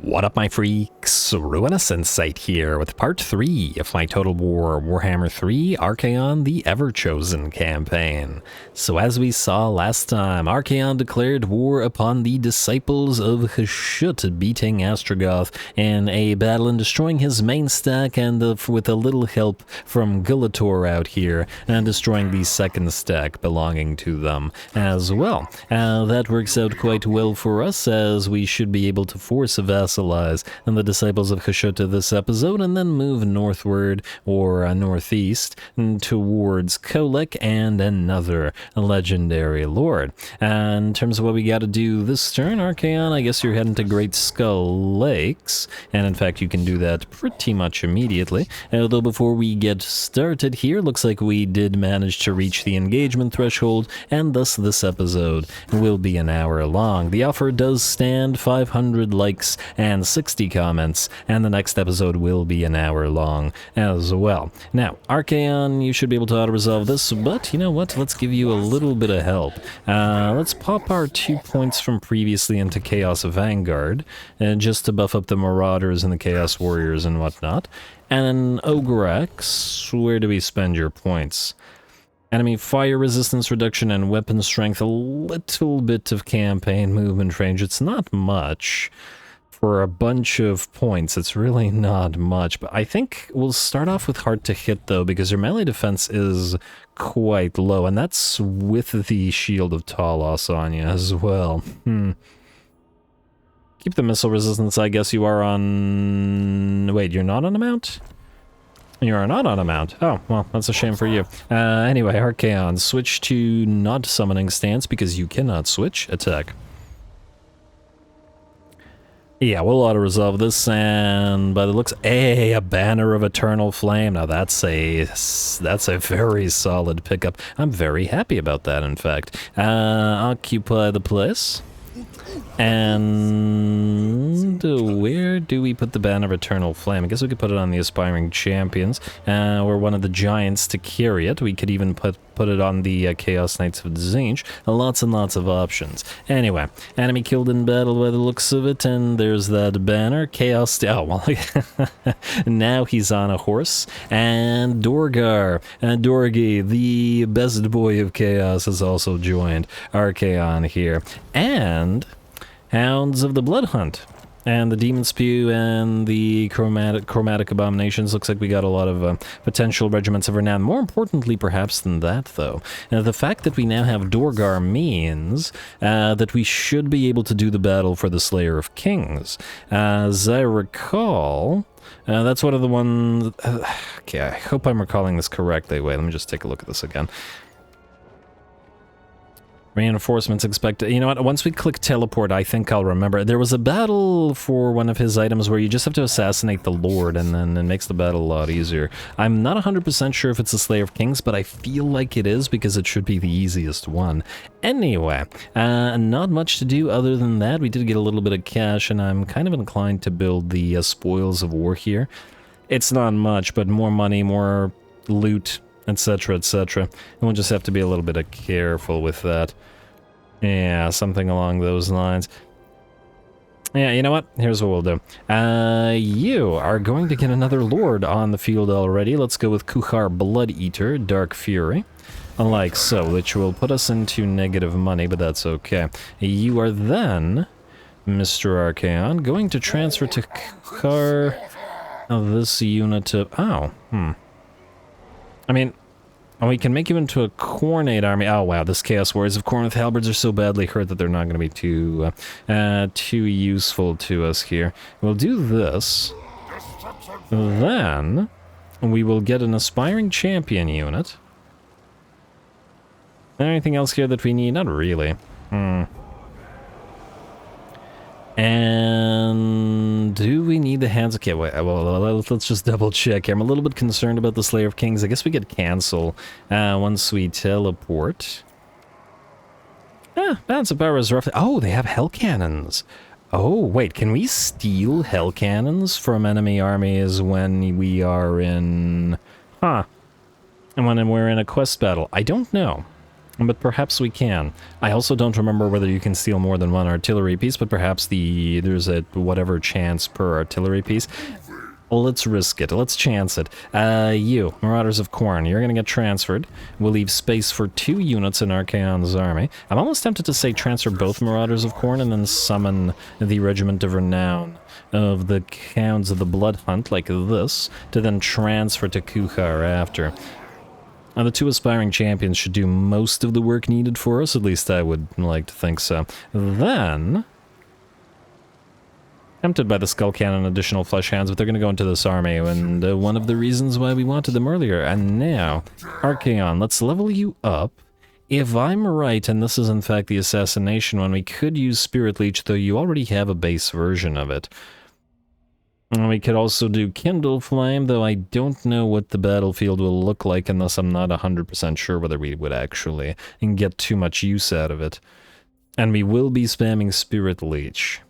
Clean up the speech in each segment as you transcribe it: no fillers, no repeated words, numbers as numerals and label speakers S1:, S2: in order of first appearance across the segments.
S1: What up, my freaks? RuinusInsight here with part 3 of my Total War Warhammer 3 Archaon the Everchosen campaign. So as we saw last time, Archaon declared war upon the disciples of Khrakk, beating Ostrogoth in a battle and destroying his main stack, and with a little help from Gulator out here, and destroying the second stack belonging to them as well. That works out quite well for us, as we should be able to force a vassalize and the disciples of Khrakk this episode, and then move northward or northeast towards Khrakk and another legendary lord. And in terms of what we got to do this turn, Archaon, I guess you're heading to Great Skull Lakes, and in fact you can do that pretty much immediately. Although before we get started here, looks like we did manage to reach the engagement threshold, and thus this episode will be an hour long. The offer does stand 500 likes and 60 comments, and the next episode will be an hour long as well. Now, Archaon, you should be able to auto-resolve this, but you know what? Let's give you a little bit of help. Let's pop our 2 points from previously into Chaos Vanguard, just to buff up the Marauders and the Chaos Warriors and whatnot. And then Ogre, where do we spend your points? Enemy fire resistance reduction and weapon strength, a little bit of campaign movement range. It's not much. For a bunch of points, it's really not much, but I think we'll start off with hard to hit though, because your melee defense is quite low, and that's with the Shield of Talos on you as well. Keep the missile resistance. I guess you are on... Wait, you're not on a mount? You are not on a mount. Oh, well, that's a shame for you. Anyway, Archaon, switch to not summoning stance, because you cannot switch. Attack. Yeah, we'll auto-resolve this, and by the looks, a banner of eternal flame. Now that's a very solid pickup. I'm very happy about that, in fact. Occupy the place. And where do we put the banner of eternal flame? I guess we could put it on the aspiring champions, or one of the giants to carry it. We could even put it on the Chaos Knights of Tzeentch. Lots and lots of options. Anyway, enemy killed in battle by the looks of it, and there's that banner. Chaos... Oh, well, now he's on a horse. And Dorgar, Dorgi, the best boy of Chaos, has also joined Archaon here. And Hounds of the Blood Hunt, and the Demon Spew, and the Chromatic Abominations. Looks like we got a lot of potential regiments of renown. More importantly, perhaps, than that, though, the fact that we now have Dorgar means that we should be able to do the battle for the Slayer of Kings. As I recall... that's one of the ones... okay, I hope I'm recalling this correctly. Wait, let me just take a look at this again. Reinforcements expected. You know what? Once we click teleport, I think I'll remember. There was a battle for one of his items where you just have to assassinate the Lord, and then it makes the battle a lot easier. I'm not 100% sure if it's the Slayer of Kings, but I feel like it is, because it should be the easiest one. Anyway, not much to do other than that. We did get a little bit of cash, and I'm kind of inclined to build the Spoils of War here. It's not much, but more money, more loot, etc., etc. And we'll just have to be a little bit careful with that. Yeah, something along those lines. Yeah, you know what? Here's what we'll do. You are going to get another lord on the field already. Let's go with Kuchar Blood Eater, Dark Fury. Like so, which will put us into negative money, but that's okay. You are then, Mr. Archaon, going to transfer to Kuchar this unit to... Oh, I mean... And we can make you into a Khornate army. Oh wow, this Chaos Warriors of Khorne with halberds are so badly hurt that they're not going to be too useful to us here. We'll do this. Then we will get an aspiring champion unit. Anything else here that we need? Not really. And do we need the hands? Okay, wait, well, let's just double check here. I'm a little bit concerned about the Slayer of Kings. I guess we could cancel once we teleport. Balance of power is roughly... Oh, they have hell cannons. Oh, wait, can we steal hell cannons from enemy armies when we are in... And when we're in a quest battle? I don't know. But perhaps we can. I also don't remember whether you can steal more than one artillery piece, but perhaps there's a whatever chance per artillery piece. Well, let's risk it. Let's chance it. You, Marauders of Khorne, you're going to get transferred. We'll leave space for 2 units in Archaon's army. I'm almost tempted to say transfer both Marauders of Khorne and then summon the Regiment of Renown of the Hounds of the Blood Hunt, like this, to then transfer to Kuchar after. Now, the 2 aspiring champions should do most of the work needed for us, at least I would like to think so. Then... tempted by the Skull Cannon additional flesh hands, but they're going to go into this army, and one of the reasons why we wanted them earlier. And now, Archaon, let's level you up. If I'm right, and this is in fact the assassination one, we could use Spirit Leech, though you already have a base version of it. And we could also do Kindle Flame, though I don't know what the battlefield will look like unless I'm not 100% sure whether we would actually get too much use out of it. And we will be spamming Spirit Leech.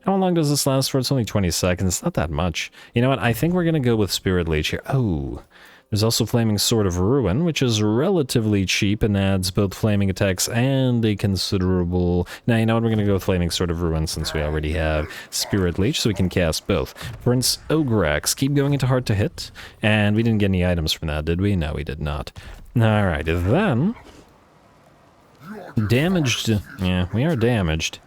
S1: How long does this last for? It's only 20 seconds. Not that much. You know what? I think we're going to go with Spirit Leech here. Oh, there's also Flaming Sword of Ruin, which is relatively cheap and adds both flaming attacks and a considerable... Now, you know what? We're going to go with Flaming Sword of Ruin since we already have Spirit Leech, so we can cast both. Prince Ograx, keep going into hard to hit. And we didn't get any items from that, did we? No, we did not. Alright, then... damaged... yeah, we are damaged.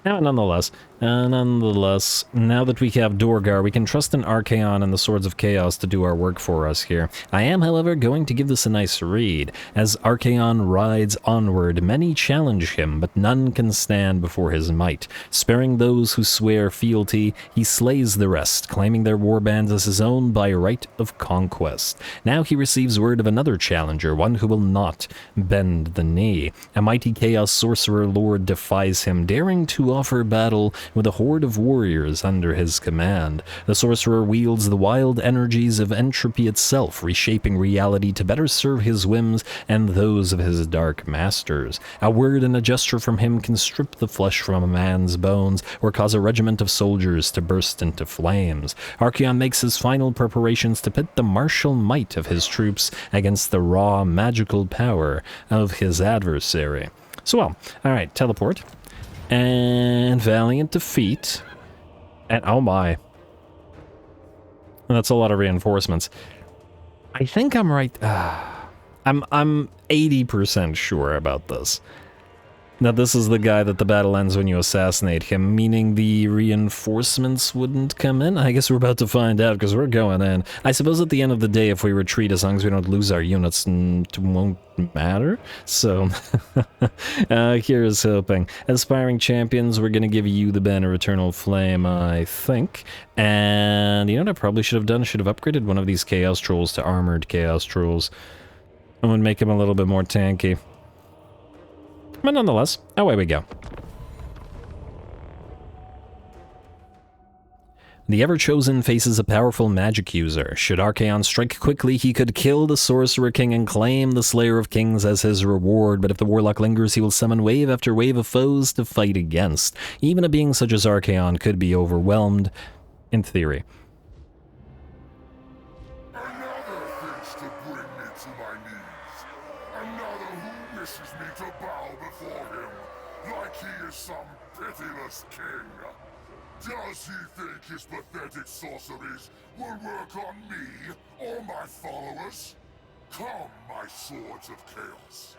S1: Now, nonetheless, now that we have Dorgar, we can trust in Archaon and the Swords of Chaos to do our work for us here. I am, however, going to give this a nice read. As Archaon rides onward, many challenge him, but none can stand before his might. Sparing those who swear fealty, he slays the rest, claiming their warbands as his own by right of conquest. Now he receives word of another challenger, one who will not bend the knee. A mighty Chaos Sorcerer Lord defies him, daring to offer battle with a horde of warriors under his command. The sorcerer wields the wild energies of entropy itself, reshaping reality to better serve his whims and those of his dark masters. A word and a gesture from him can strip the flesh from a man's bones or cause a regiment of soldiers to burst into flames. Archaon makes his final preparations to pit the martial might of his troops against the raw magical power of his adversary. So, well, alright, teleport. And Valiant Defeat. And oh my. That's a lot of reinforcements. I think I'm right. I'm 80% sure about this. Now this is the guy that the battle ends when you assassinate him, meaning the reinforcements wouldn't come in? I guess we're about to find out, because we're going in. I suppose at the end of the day, if we retreat, as long as we don't lose our units, it won't matter. So, here's hoping. Aspiring champions, we're going to give you the Banner of Eternal Flame, I think. And you know what I probably should have done? I should have upgraded one of these Chaos Trolls to Armored Chaos Trolls. That would make him a little bit more tanky. But nonetheless, away we go. The Everchosen faces a powerful magic user. Should Archaon strike quickly, he could kill the Sorcerer King and claim the Slayer of Kings as his reward, but if the Warlock lingers, he will summon wave after wave of foes to fight against. Even a being such as Archaon could be overwhelmed, in theory.
S2: Does he think his pathetic sorceries will work on me or my followers? Come, my swords of chaos.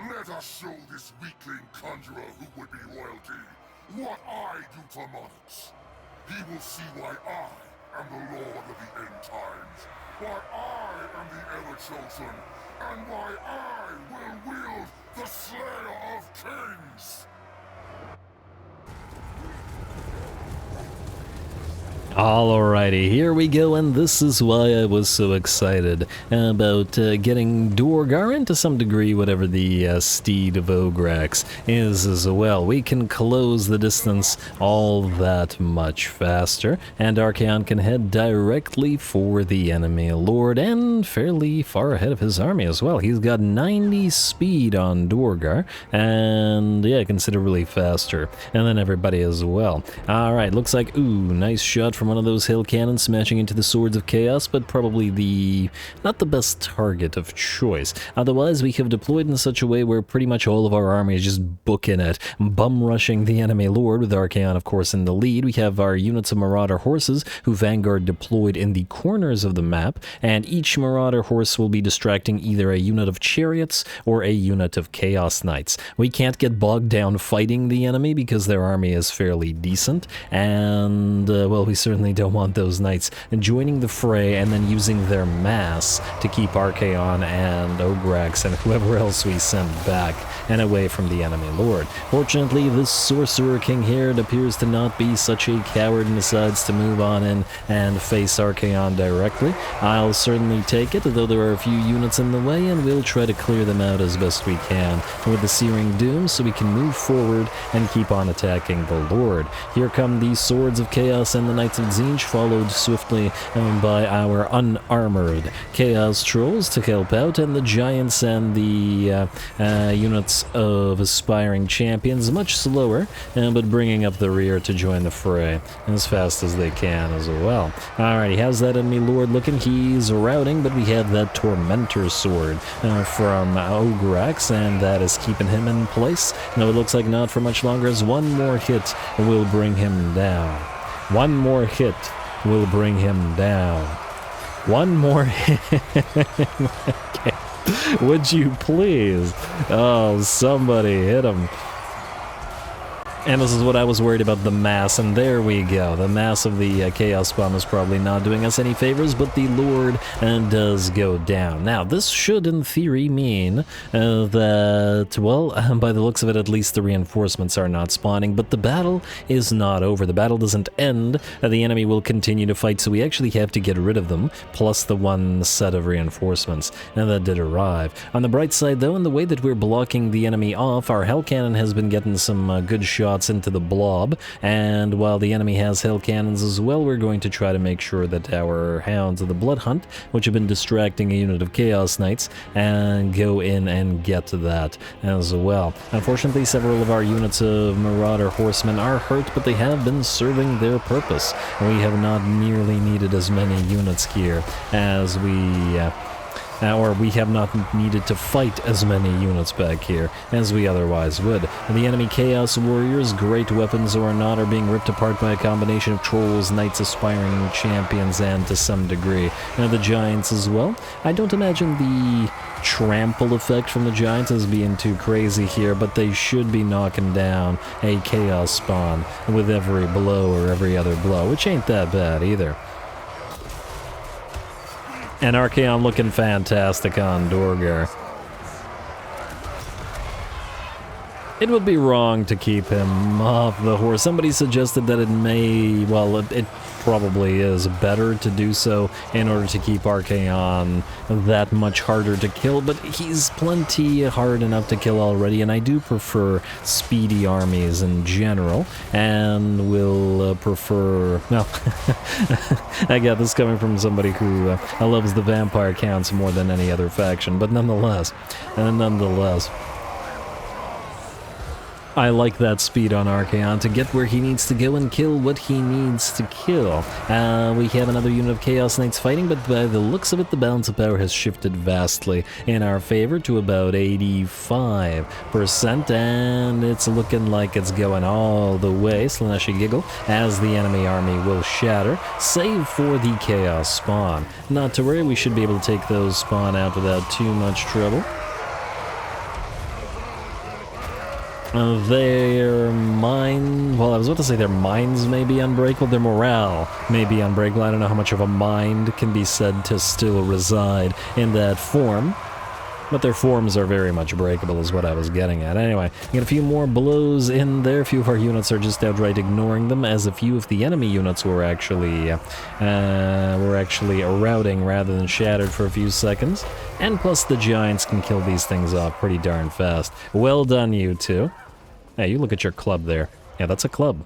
S2: Let us show this weakling conjurer who would be royalty what I do to monarchs. He will see why I am the Lord of the End Times, why I am the Everchosen, and why I will wield the Slayer of Kings.
S1: Alrighty, here we go, and this is why I was so excited about getting Dorgar to some degree, whatever the Steed of Ograx is as well. We can close the distance all that much faster, and Archaon can head directly for the enemy lord, and fairly far ahead of his army as well. He's got 90 speed on Dorgar, and yeah, considerably faster, and then everybody as well. Alright, looks like, ooh, nice shot from one of those hill cannons smashing into the Swords of Chaos, but probably not the best target of choice. Otherwise, we have deployed in such a way where pretty much all of our army is just booking it, bum-rushing the enemy lord, with Archaon, of course, in the lead. We have our units of Marauder horses, who Vanguard deployed in the corners of the map, and each Marauder horse will be distracting either a unit of chariots or a unit of Chaos Knights. We can't get bogged down fighting the enemy because their army is fairly decent, and, well, we certainly don't want those knights joining the fray and then using their mass to keep Archaon and Ogre and whoever else we send back and away from the enemy lord. Fortunately, this Sorcerer King here appears to not be such a coward and decides to move on in and face Archaon directly. I'll certainly take it, though there are a few units in the way, and we'll try to clear them out as best we can with the Searing Doom so we can move forward and keep on attacking the Lord. Here come the Swords of Chaos and the Knights of Tzeentch, followed swiftly by our unarmored Chaos Trolls to help out, and the Giants and the units of Aspiring Champions, much slower, but bringing up the rear to join the fray as fast as they can as well. Alrighty, how's that enemy lord looking? He's routing, but we have that Tormentor Sword from Ogre, and that is keeping him in place. No, it looks like not for much longer, as one more hit will bring him down. One more hit will bring him down. One more hit. Okay. Would you please? Oh, somebody hit him. And this is what I was worried about, the mass, and there we go. The mass of the Chaos Bomb is probably not doing us any favors, but the Lord does go down. Now, this should, in theory, mean that, well, by the looks of it, at least the reinforcements are not spawning, but the battle is not over. The battle doesn't end. The enemy will continue to fight, so we actually have to get rid of them, plus the one set of reinforcements, and that did arrive. On the bright side, though, in the way that we're blocking the enemy off, our Hell Cannon has been getting some good shots into the blob, and while the enemy has hell cannons as well, we're going to try to make sure that our Hounds of the Blood Hunt, which have been distracting a unit of Chaos Knights, and go in and get to that as well. Unfortunately, several of our units of Marauder Horsemen are hurt, but they have been serving their purpose. We have not nearly needed as many units here as or we have not needed to fight as many units back here as we otherwise would. The enemy Chaos Warriors, great weapons or not, are being ripped apart by a combination of Trolls, Knights, Aspiring Champions, and to some degree the Giants as well. I don't imagine the trample effect from the Giants is being too crazy here, but they should be knocking down a Chaos spawn with every blow or every other blow, which ain't that bad either. And Archaon looking fantastic on Dorgar. It would be wrong to keep him off the horse. Somebody suggested that it may, well, it probably is better to do so in order to keep Archaon that much harder to kill, but he's plenty hard enough to kill already, and I do prefer speedy armies in general, and will prefer, well, I got this coming from somebody who loves the vampire counts more than any other faction, but nonetheless, I like that speed on Archaon to get where he needs to go and kill what he needs to kill. We have another unit of Chaos Knights fighting, but by the looks of it, the balance of power has shifted vastly in our favor to about 85%, and it's looking like it's going all the way, Slaneshi Giggle, as the enemy army will shatter, save for the Chaos spawn. Not to worry, we should be able to take those spawn out without too much trouble. Their mind, well, I was about to say their minds may be unbreakable, their morale may be unbreakable. I don't know how much of a mind can be said to still reside in that form, but their forms are very much breakable is what I was getting at. Anyway, get a few more blows in there. A few of our units are just outright ignoring them, as a few of the enemy units were actually routing rather than shattered for a few seconds. And plus the Giants can kill these things off pretty darn fast. Well done, you two. Hey, you look at your club there. Yeah, that's a club.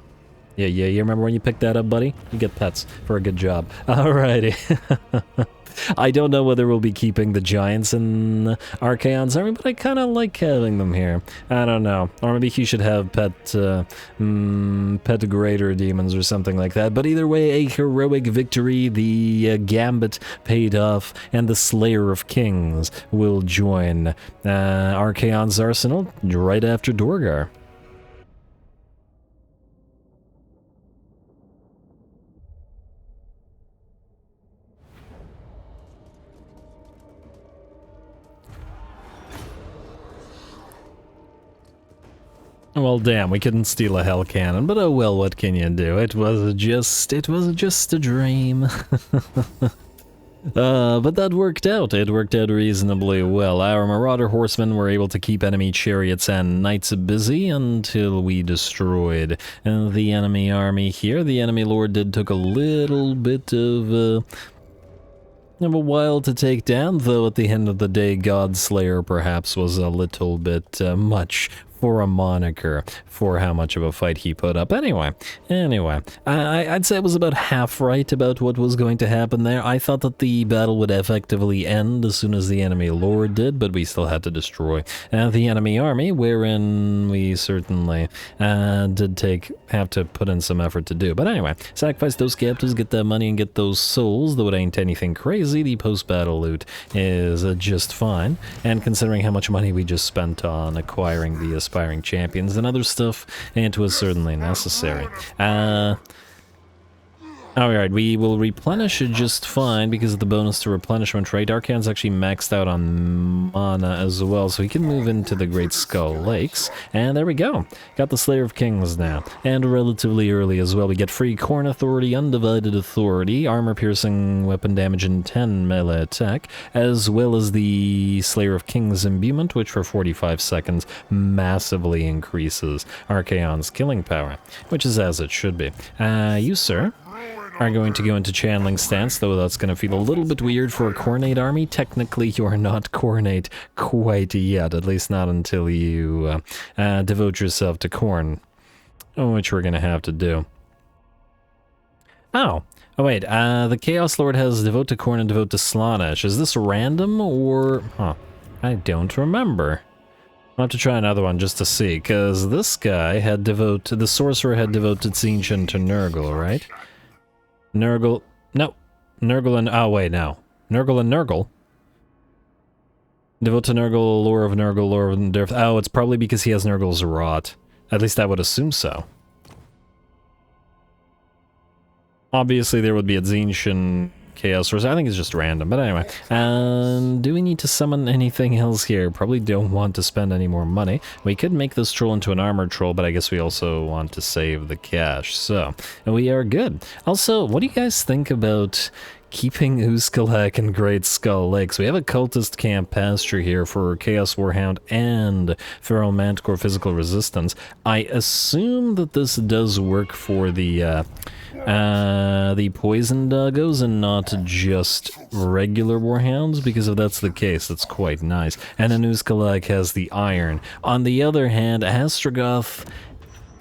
S1: Yeah, you remember when you picked that up, buddy? You get pets for a good job. Alrighty. I don't know whether we'll be keeping the giants in Archaon's army, but I kind of like having them here. I don't know. Or maybe he should have pet greater demons or something like that. But either way, a heroic victory, the gambit paid off, and the Slayer of Kings will join Archaon's arsenal right after Dorgar. Well, damn, we couldn't steal a hell cannon, but oh well, what can you do? It was just a dream. But that worked out. It worked out reasonably well. Our Marauder Horsemen were able to keep enemy chariots and knights busy until we destroyed the enemy army here. The enemy lord took a little bit of a while to take down, though at the end of the day, Godslayer perhaps was a little bit much for a moniker for how much of a fight he put up. Anyway, I'd say I was about half right about what was going to happen there. I thought that the battle would effectively end as soon as the enemy lord did, but we still had to destroy the enemy army, wherein we certainly did have to put in some effort to do. But anyway, sacrifice those captives, get that money, and get those souls, though it ain't anything crazy. The post-battle loot is just fine, and considering how much money we just spent on acquiring the aspiring champions and other stuff, it was certainly necessary. Alright, we will replenish it just fine because of the bonus to replenishment rate. Archaon's actually maxed out on mana as well, so he can move into the Great Skull Lakes. And there we go. Got the Slayer of Kings now. And relatively early as well. We get free Corn Authority, Undivided Authority, Armor-Piercing Weapon Damage, and 10 melee attack, as well as the Slayer of Kings imbuement, which for 45 seconds massively increases Archaon's killing power, which is as it should be. You, sir, are going to go into channeling stance, though that's going to feel a little bit weird for a Khornate army. Technically, you are not Khornate quite yet, at least not until you devote yourself to Khorne, which we're going to have to do. Oh wait, the Chaos Lord has devote to Khorne and devote to Slaanesh. Is this random, or... Huh, I don't remember. I'll have to try another one just to see, because this guy had the sorcerer had devoted Tzeentch to Nurgle, right? Nurgle and... Oh, wait, no. Nurgle and Nurgle? Devote to Nurgle, Lore of Nurgle, Lore of Dearth. Oh, it's probably because he has Nurgle's Rot. At least I would assume so. Obviously, there would be a Tzeentch and Chaos Source. I think it's just random, but anyway. Do we need to summon anything else here? Probably don't want to spend any more money. We could make this troll into an armored troll, but I guess we also want to save the cash. So, we are good. Also, what do you guys think about keeping Khrakk and Great Skull Lakes? We have a cultist camp pasture here for Chaos Warhound and Feral Manticore physical resistance. I assume that this does work for the poison doggos and not just regular warhounds, because if that's the case, that's quite nice. And Khrakk has the iron. On the other hand, Hastrogoth,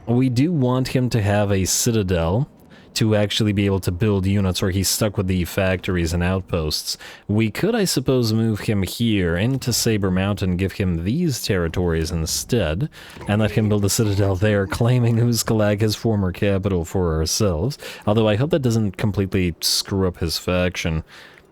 S1: we do want him to have a citadel to actually be able to build units, or he's stuck with the factories and outposts. We could, I suppose, move him here into Saber Mountain, give him these territories instead, and let him build a citadel there, claiming Khrakk his former capital for ourselves. Although I hope that doesn't completely screw up his faction.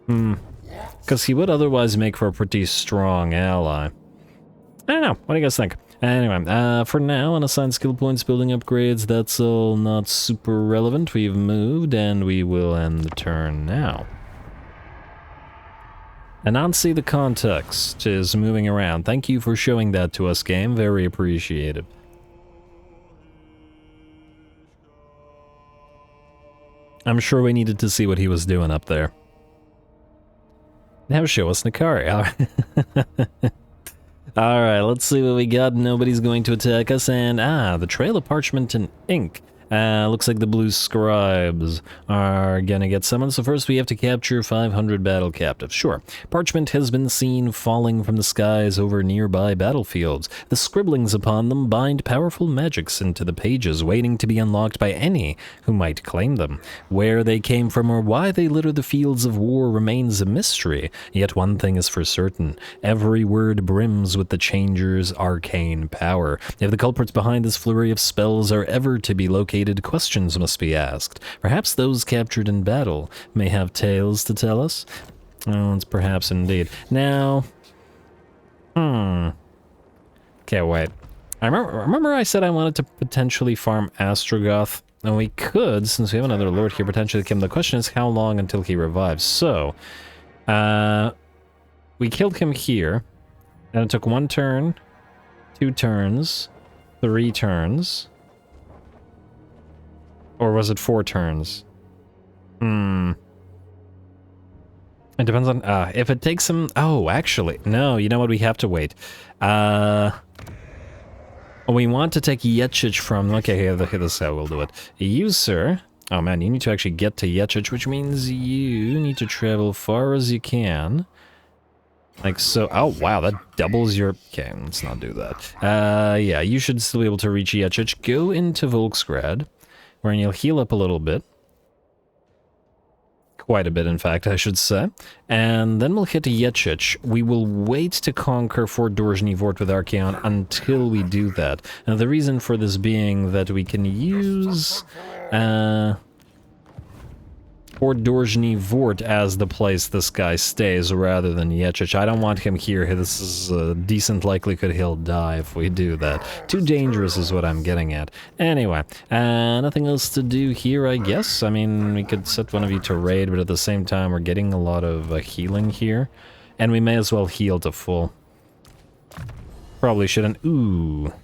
S1: Because he would otherwise make for a pretty strong ally. I don't know, what do you guys think? Anyway, for now, unassigned skill points, building upgrades, that's all not super relevant. We've moved, and we will end the turn now. Anansi the Context is moving around. Thank you for showing that to us, game. Very appreciated. I'm sure we needed to see what he was doing up there. Now show us Nakari. Alright, let's see what we got. Nobody's going to attack us, and the Trail of Parchment and Ink. Looks like the blue scribes are gonna get summoned, so first we have to capture 500 battle captives. Sure, parchment has been seen falling from the skies over nearby battlefields. The scribblings upon them bind powerful magics into the pages, waiting to be unlocked by any who might claim them. Where they came from or why they litter the fields of war remains a mystery, yet one thing is for certain. Every word brims with the Changer's arcane power. If the culprits behind this flurry of spells are ever to be located, questions must be asked. Perhaps those captured in battle may have tales to tell us? Oh, it's perhaps indeed. Now... Okay, wait. Remember I said I wanted to potentially farm Astrogoth? And we could, since we have another lord here, potentially kill him. The question is how long until he revives. So, we killed him here, and it took 1 turn, 2 turns, 3 turns. Or was it 4 turns? It depends on, if it takes him, oh, actually, no, you know what, we have to wait. We want to take Yechich from... Okay, here, this is how we'll do it. You, sir... Oh, man, you need to actually get to Yechich, which means you need to travel far as you can. Like so... Oh, wow, that doubles your... Okay, let's not do that. Yeah, you should still be able to reach Yechich. Go into Volksgrad, where you'll heal up a little bit. Quite a bit, in fact, I should say. And then we'll hit Yechich. We will wait to conquer Fort Dorjny Vort with Archaon until we do that. Now, the reason for this being that we can use Fort Dorjny Vort as the place this guy stays rather than Yechich. I don't want him here. This is a decent likelihood he'll die if we do that. Too dangerous is what I'm getting at. Anyway, nothing else to do here, I guess. I mean, we could set one of you to raid, but at the same time, we're getting a lot of healing here. And we may as well heal to full. Probably shouldn't. Ooh.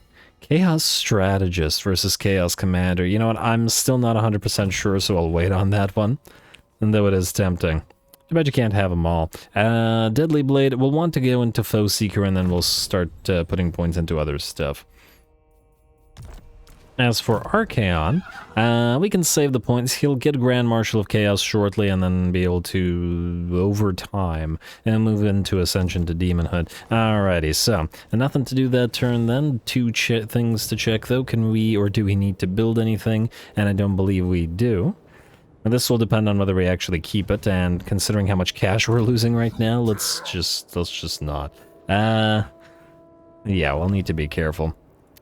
S1: Chaos Strategist versus Chaos Commander. You know what? I'm still not 100% sure, so I'll wait on that one. And though it is tempting. Too bad you can't have them all. Deadly Blade, we'll want to go into Foe Seeker and then we'll start putting points into other stuff. As for Archaon, we can save the points. He'll get Grand Marshal of Chaos shortly and then be able to, over time, move into Ascension to Demonhood. Alrighty, so, nothing to do that turn then. 2 things to check though. Can we, or do we need to build anything? And I don't believe we do. And this will depend on whether we actually keep it, and considering how much cash we're losing right now, let's just not. Yeah, we'll need to be careful.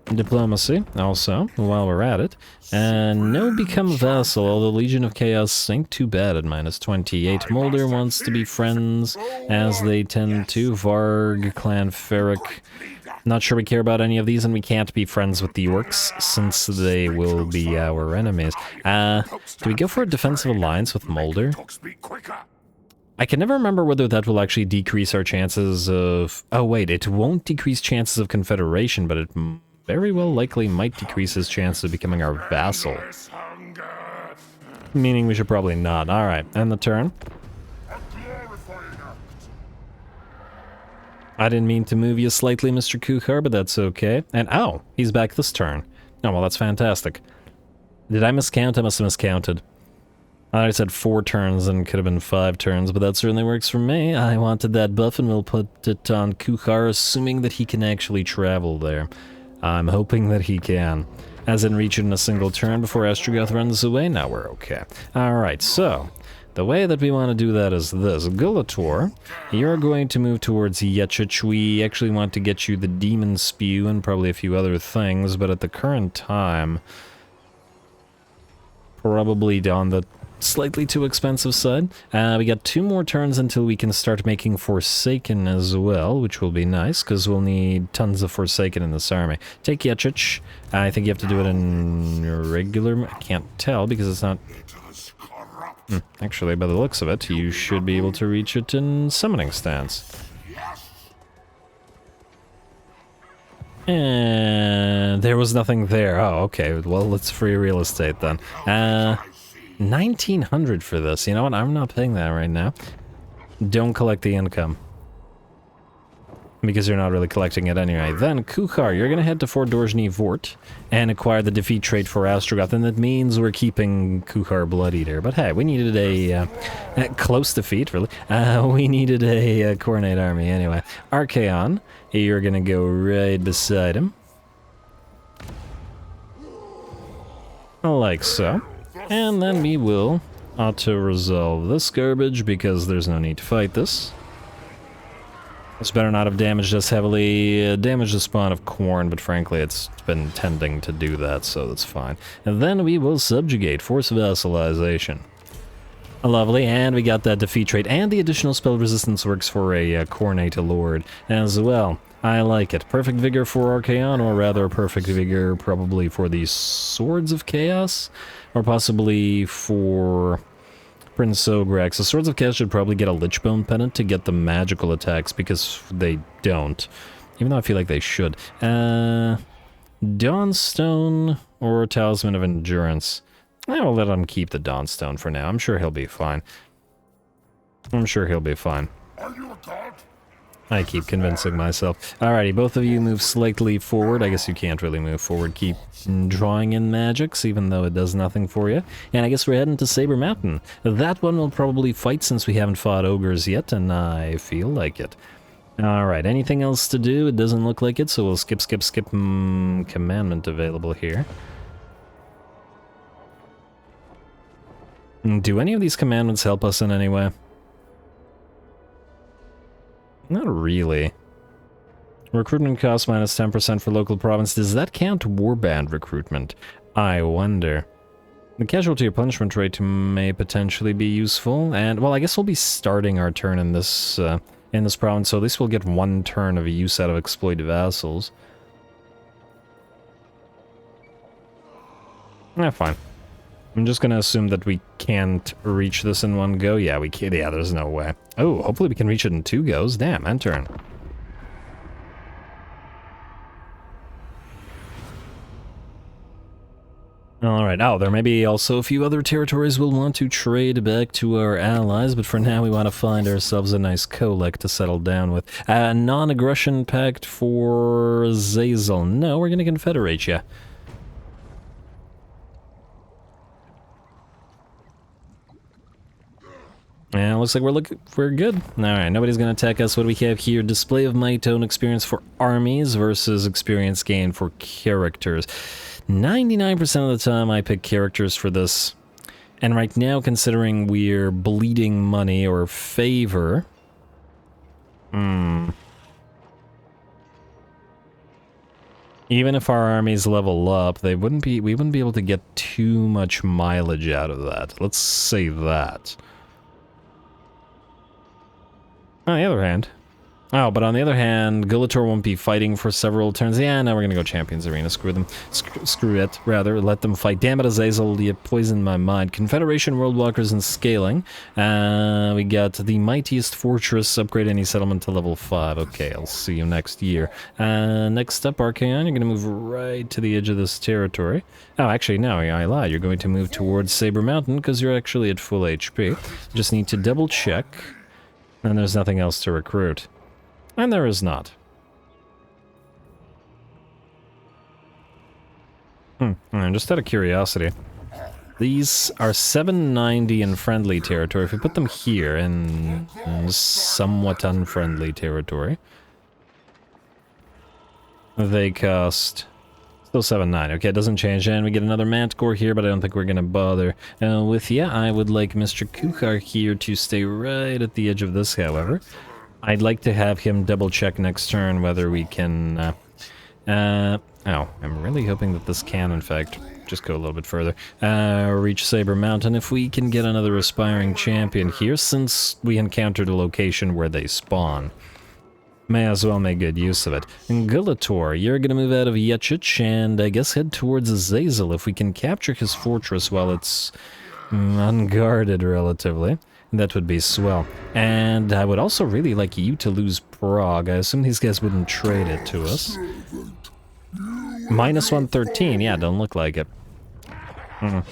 S1: Diplomacy, also, while we're at it. And no become vassal, although Legion of Chaos ain't too bad at -28. Mulder wants to be friends, as they tend to. Varg, Clan Ferric. Not sure we care about any of these, and we can't be friends with the orcs, since they will be our enemies. Do we go for a defensive alliance with Mulder? I can never remember whether that will actually decrease our chances of... Oh wait, it won't decrease chances of confederation, but it very well likely might decrease his chances of becoming our vassal. Meaning we should probably not. Alright, end the turn. I didn't mean to move you slightly, Mr. Kuchar, but that's okay. And oh, he's back this turn. Oh, well, that's fantastic. Did I miscount? I must have miscounted. I said 4 turns and could have been 5 turns, but that certainly works for me. I wanted that buff and we'll put it on Kuchar, assuming that he can actually travel there. I'm hoping that he can. As in reach it in a single turn before Astrogoth runs away? Now we're okay. Alright, so... The way that we want to do that is this. Gulator, you're going to move towards Yechich. We actually want to get you the Demon Spew and probably a few other things, but at the current time, probably on the slightly too expensive side. We got 2 more turns until we can start making Forsaken as well, which will be nice, because we'll need tons of Forsaken in this army. Take Yechich. I think you have to do it in regular... I can't tell, because it's not... Actually, by the looks of it, you should be able to reach it in summoning stance. And there was nothing there. Oh, okay. Well, it's free real estate then. 1900 for this. You know what? I'm not paying that right now. Don't collect the income. because you're not really collecting it anyway. Then, Khrakk, you're going to head to Fort Dorjny Vort and acquire the defeat trait for Astrogoth, and that means we're keeping Khrakk Blood Eater. But hey, we needed a close defeat, really. We needed a Coronate army anyway. Archaon, you're going to go right beside him. Like so. And then we will auto-resolve this garbage because there's no need to fight this. It's better not have damaged us heavily. Damaged the spawn of corn, but frankly it's been tending to do that, so that's fine. And then we will subjugate, force vassalization. Lovely, and we got that defeat trait, and the additional spell resistance works for a Coronate Lord as well. I like it. Perfect Vigor for Archaon, or rather Perfect Vigor probably for the Swords of Chaos, or possibly for Prince Ogre. So Swords of Chaos should probably get a Lichbone Pennant to get the magical attacks, because they don't. Even though I feel like they should. Dawnstone or Talisman of Endurance. I will let him keep the Dawnstone for now. I'm sure he'll be fine. I'm sure he'll be fine.
S2: Are you a god?
S1: I keep convincing myself. Alrighty, both of you move slightly forward. I guess you can't really move forward. Keep drawing in magics, even though it does nothing for you. And I guess we're heading to Saber Mountain. That one will probably fight since we haven't fought ogres yet, and I feel like it. Alright, anything else to do? It doesn't look like it, so we'll skip. Commandment available here. Do any of these commandments help us in any way? Not really. Recruitment cost minus 10% for local province. Does that count warband recruitment? I wonder. The casualty or punishment rate may potentially be useful, and well, I guess we'll be starting our turn in this province, so at least we'll get one turn of use out of exploited vassals. Fine. I'm just gonna assume that we can't reach this in one go. Yeah, we can. Yeah, there's no way. Oh, hopefully we can reach it in 2 goes. Damn, end turn. Alright, there may be also a few other territories we'll want to trade back to our allies, but for now we want to find ourselves a nice collect to settle down with. Non-aggression pact for Zazel. No, we're gonna confederate ya. And looks like we're good. Alright, nobody's gonna attack us. What do we have here? Display of might, own experience for armies versus experience gain for characters. 99% of the time I pick characters for this. And right now, considering we're bleeding money or favor... Even if our armies level up, we wouldn't be able to get too much mileage out of that. Let's say that. On the other hand... but on the other hand, Gulator won't be fighting for several turns. Yeah, now we're gonna go Champions Arena. Screw them. Screw it, rather. Let them fight. Damn it, Azazel, you poisoned my mind. Confederation, Worldwalkers, and Scaling. We got the Mightiest Fortress. Upgrade any settlement to level 5. Okay, I'll see you next year. Next up, Archaon, you're gonna move right to the edge of this territory. Oh, actually, no, I lied. You're going to move towards Saber Mountain, because you're actually at full HP. Just need to double check. And there's nothing else to recruit. And there is not. Just out of curiosity. These are 790 in friendly territory. If we put them here in somewhat unfriendly territory, they cost... Still 790. Okay, it doesn't change. And we get another Mantcore here, but I don't think we're gonna bother with ya. I would like Mr. Khrakk here to stay right at the edge of this, however. I'd like to have him double check next turn whether we can... I'm really hoping that this can, in fact, just go a little bit further. Reach Saber Mountain. If we can get another aspiring champion here, since we encountered a location where they spawn. May as well make good use of it. And Gulator, you're gonna move out of Yechich and I guess head towards Azazel. If we can capture his fortress while it's unguarded relatively, that would be swell. And I would also really like you to lose Prague. I assume these guys wouldn't trade it to us. Minus 113, yeah, don't look like it. Come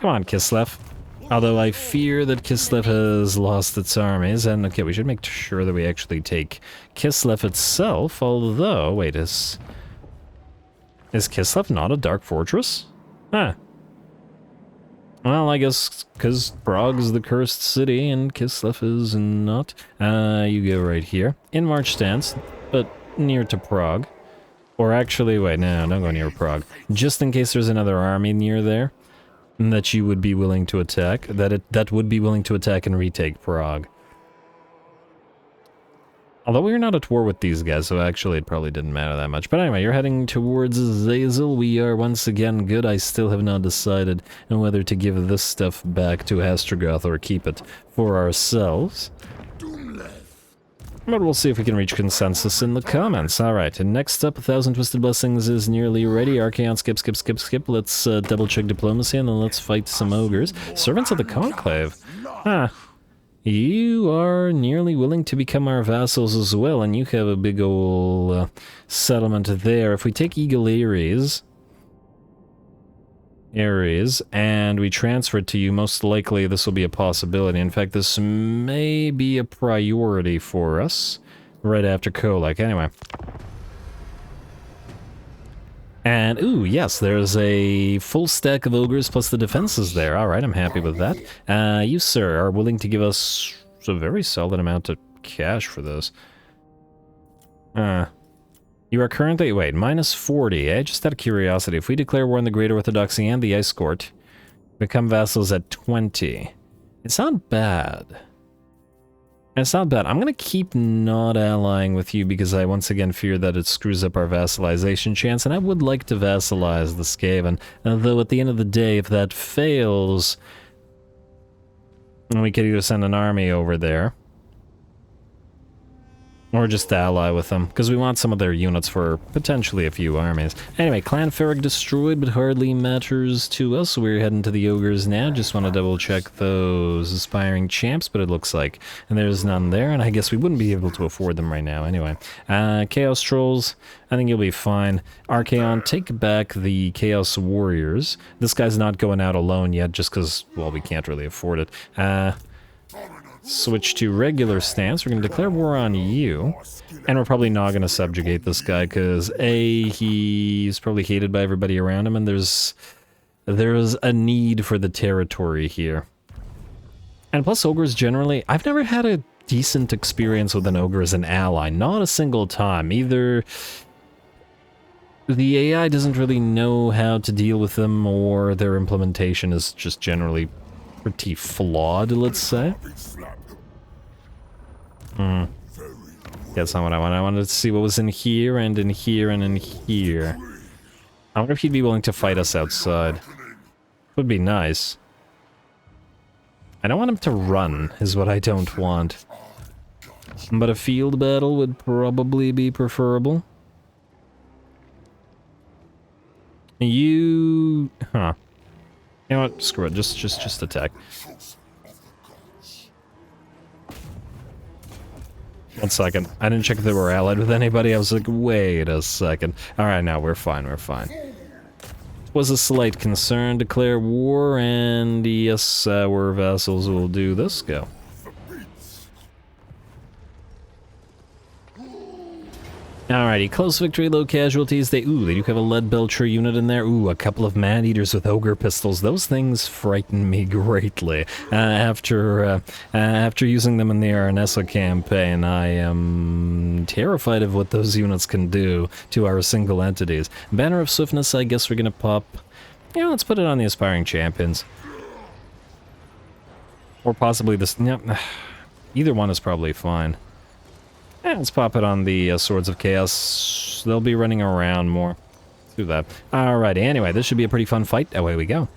S1: on, Kislev. Although I fear that Kislev has lost its armies, and okay, we should make sure that we actually take Kislev itself, although, wait, is Kislev not a dark fortress? Huh. Well, I guess because Prague's the cursed city and Kislev is not. You go right here. In March stance, but near to Prague. Or actually, wait, no, don't go near Prague. Just in case there's another army near there that you would be willing to attack, that would be willing to attack and retake Prague. Although we're not at war with these guys, so actually it probably didn't matter that much. But anyway, you're heading towards Zazel. We are once again good. I still have not decided on whether to give this stuff back to Hastrogoth or keep it for ourselves. But we'll see if we can reach consensus in the comments. Alright, and next up, 1,000 Twisted Blessings is nearly ready. Archaon, skip. Let's double check diplomacy and then let's fight some ogres. Servants of the Conclave. Huh. You are nearly willing to become our vassals as well, and you have a big ol' settlement there. If we take Eagle Ares, and we transfer it to you, most likely this will be a possibility. In fact, this may be a priority for us right after Kolak. Anyway. And, ooh, yes, there's a full stack of ogres plus the defenses there. Alright, I'm happy with that. You, sir, are willing to give us a very solid amount of cash for this. You are currently, wait, minus 40, eh? Just out of curiosity, if we declare war on the Great Orthodoxy and the Ice Court, become vassals at 20. It's not bad. It's not bad. I'm gonna keep not allying with you because I once again fear that it screws up our vassalization chance, and I would like to vassalize the Skaven. Though at the end of the day, if that fails, we could either send an army over there, or just ally with them, because we want some of their units for potentially a few armies. Anyway, Clan Ferric destroyed, but hardly matters to us. We're heading to the ogres now. Just want to double check those aspiring champs, but it looks like and there's none there, and I guess we wouldn't be able to afford them right now anyway. Chaos Trolls, I think you'll be fine. Archaon, take back the Chaos Warriors. This guy's not going out alone yet, just because, well, we can't really afford it. Switch to regular stance. We're going to declare war on you. And we're probably not going to subjugate this guy because A, he's probably hated by everybody around him, and there's a need for the territory here. And plus ogres generally, I've never had a decent experience with an ogre as an ally. Not a single time. Either the AI doesn't really know how to deal with them, or their implementation is just generally pretty flawed, let's say. That's not what I wanted. I wanted to see what was in here, and in here, and in here. I wonder if he'd be willing to fight us outside. Would be nice. I don't want him to run, is what I don't want. But a field battle would probably be preferable. You... Huh. You know what? Screw it. Just attack. One second. I didn't check if they were allied with anybody. I was like, wait a second. Alright, now we're fine, we're fine. Was a slight concern. Declare war, and yes, our vassals will do this. Go. Alrighty, close victory, low casualties. They do have a lead belcher unit in there. Ooh, a couple of man-eaters with ogre pistols. Those things frighten me greatly. After using them in the Arnessa campaign, I am terrified of what those units can do to our single entities. Banner of Swiftness, I guess we're gonna pop. Yeah, let's put it on the Aspiring Champions. Or possibly this. Yep. Either one is probably fine. Let's pop it on the Swords of Chaos. They'll be running around more. Let's do that. Alrighty, anyway, this should be a pretty fun fight. Away we go.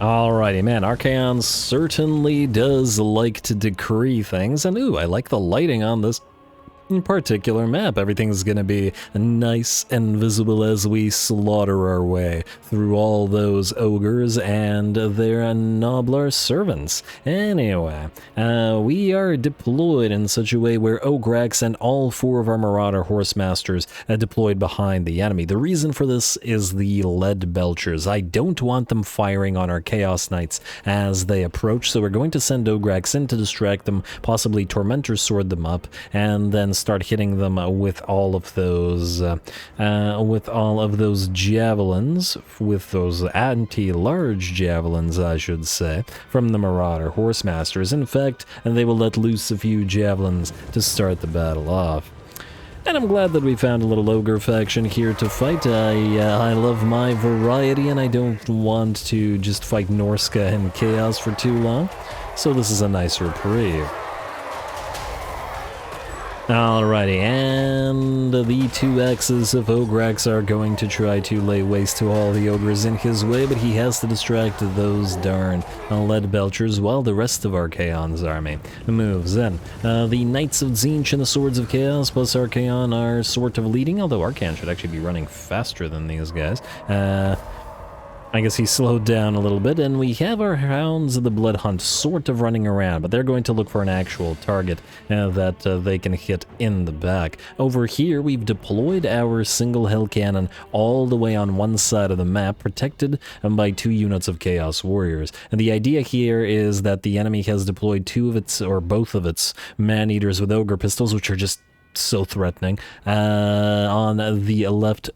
S1: Alrighty, man, Archaon certainly does like to decree things, and ooh, I like the lighting on this particular map. Everything's gonna be nice and visible as we slaughter our way through all those ogres and their nobler servants. Anyway, we are deployed in such a way where Khrakk and all 4 of our Marauder Horsemasters are deployed behind the enemy. The reason for this is the lead belchers. I don't want them firing on our Chaos Knights as they approach, so we're going to send Khrakk in to distract them, possibly Tormentor Sword them up, and then start hitting them with all of those javelins, with those anti-large javelins, I should say, from the Marauder Horsemasters. In fact, they will let loose a few javelins to start the battle off. And I'm glad that we found a little ogre faction here to fight. I love my variety, and I don't want to just fight Norska and Chaos for too long, so this is a nice reprieve. Alrighty, and the 2 axes of Khrakk are going to try to lay waste to all the ogres in his way, but he has to distract those darn lead belchers while the rest of Archaon's army moves in. The Knights of Tzeentch and the Swords of Chaos plus Archaon are sort of leading, although Archaon should actually be running faster than these guys. I guess he slowed down a little bit, and we have our Hounds of the Blood Hunt sort of running around, but they're going to look for an actual target that they can hit in the back. Over here, we've deployed our single Hell Cannon all the way on one side of the map, protected by 2 units of Chaos Warriors. And the idea here is that the enemy has deployed 2 of its, or both of its, Man-Eaters with Ogre Pistols, which are just so threatening, on the left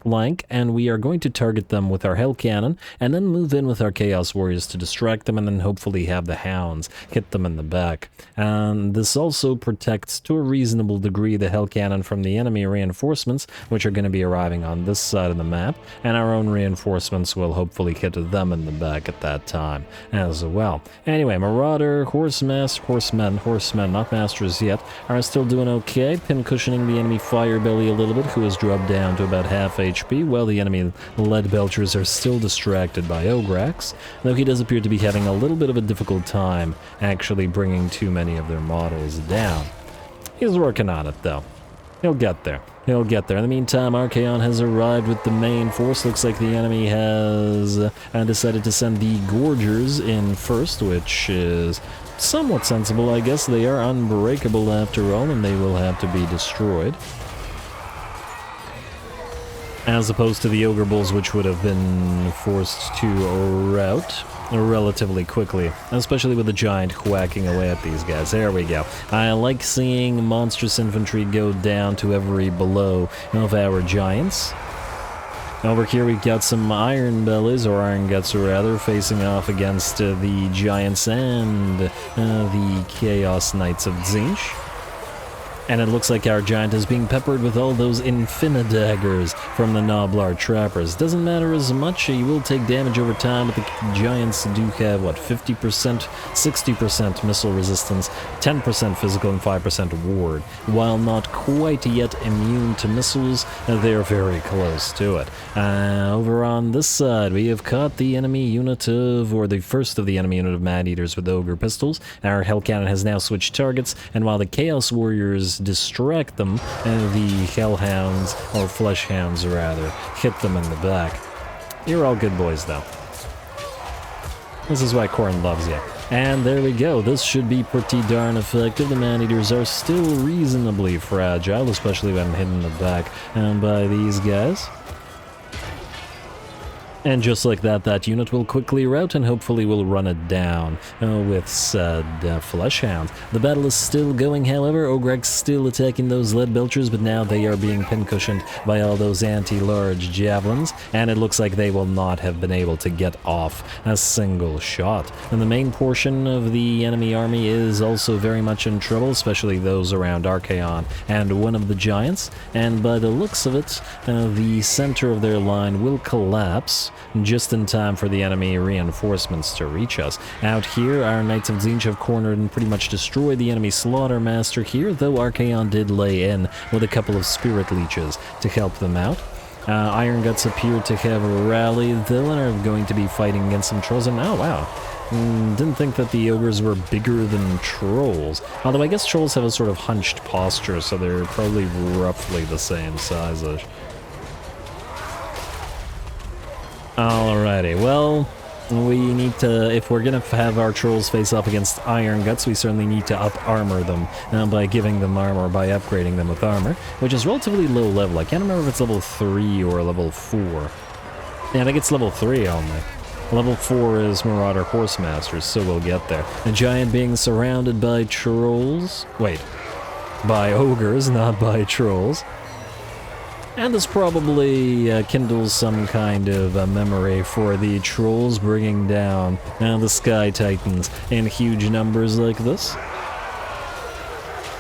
S1: flank, and we are going to target them with our Hell Cannon, and then move in with our Chaos Warriors to distract them, and then hopefully have the Hounds hit them in the back. And this also protects, to a reasonable degree, the Hell Cannon from the enemy reinforcements, which are going to be arriving on this side of the map, and our own reinforcements will hopefully hit them in the back at that time as well. Anyway, Marauder, horsemen, not masters yet, are still doing okay, pin cushioning the enemy Firebelly a little bit, who has dropped down to about half HP, while the enemy lead belchers are still distracted by Khrakk, though he does appear to be having a little bit of a difficult time actually bringing too many of their models down. He's working on it, though. He'll get there. He'll get there. In the meantime, Archaon has arrived with the main force. Looks like the enemy has decided to send the Gorgers in first, which is somewhat sensible, I guess. They are unbreakable after all, and they will have to be destroyed, as opposed to the Ogre Bulls, which would have been forced to rout relatively quickly, especially with the Giant whacking away at these guys. There we go. I like seeing monstrous infantry go down to every blow of our Giants. Over here we've got some Iron Bellies, or Iron Guts rather, facing off against the Giants and the Chaos Knights of Tzeentch. And it looks like our Giant is being peppered with all those Infinidaggers from the Noblar Trappers. Doesn't matter as much, he will take damage over time, but the Giants do have, what, 50%, 60% missile resistance, 10% physical, and 5% ward. While not quite yet immune to missiles, they're very close to it. Over on this side, we have caught the enemy unit of, or the first of the enemy unit of Man-Eaters with Ogre Pistols. Our Hell Cannon has now switched targets, and while the Chaos Warriors distract them, and the Hellhounds, or Flesh Hounds rather, hit them in the back. You're all good boys, though. This is why Corrin loves you. And there we go. This should be pretty darn effective. The Man-Eaters are still reasonably fragile, especially when hit in the back by these guys. And just like that, that unit will quickly rout, and hopefully will run it down with said Flesh Hound. The battle is still going, however. Khrakk's still attacking those lead belchers, but now they are being pin-cushioned by all those anti-large javelins, and it looks like they will not have been able to get off a single shot. And the main portion of the enemy army is also very much in trouble, especially those around Archaon and one of the Giants, and by the looks of it, the center of their line will collapse just in time for the enemy reinforcements to reach us. Out here, our Knights of Tzeentch have cornered and pretty much destroyed the enemy Slaughtermaster here, though Archaon did lay in with a couple of Spirit Leeches to help them out. Iron Guts appear to have rallied, though, and are going to be fighting against some trolls. And oh, wow. Didn't think that the ogres were bigger than trolls. Although I guess trolls have a sort of hunched posture, so they're probably roughly the same size-ish. Alrighty, well, we need to, if we're gonna have our trolls face off against Iron Guts, we certainly need to up-armor them by giving them armor, by upgrading them with armor, which is relatively low level. I can't remember if it's level 3 or level 4. Yeah, I think it's level 3 only. Level 4 is Marauder Horsemasters, so we'll get there. A giant being surrounded by trolls. Wait. By ogres, not by trolls. And this probably kindles some kind of memory for the trolls bringing down the Sky Titans in huge numbers like this.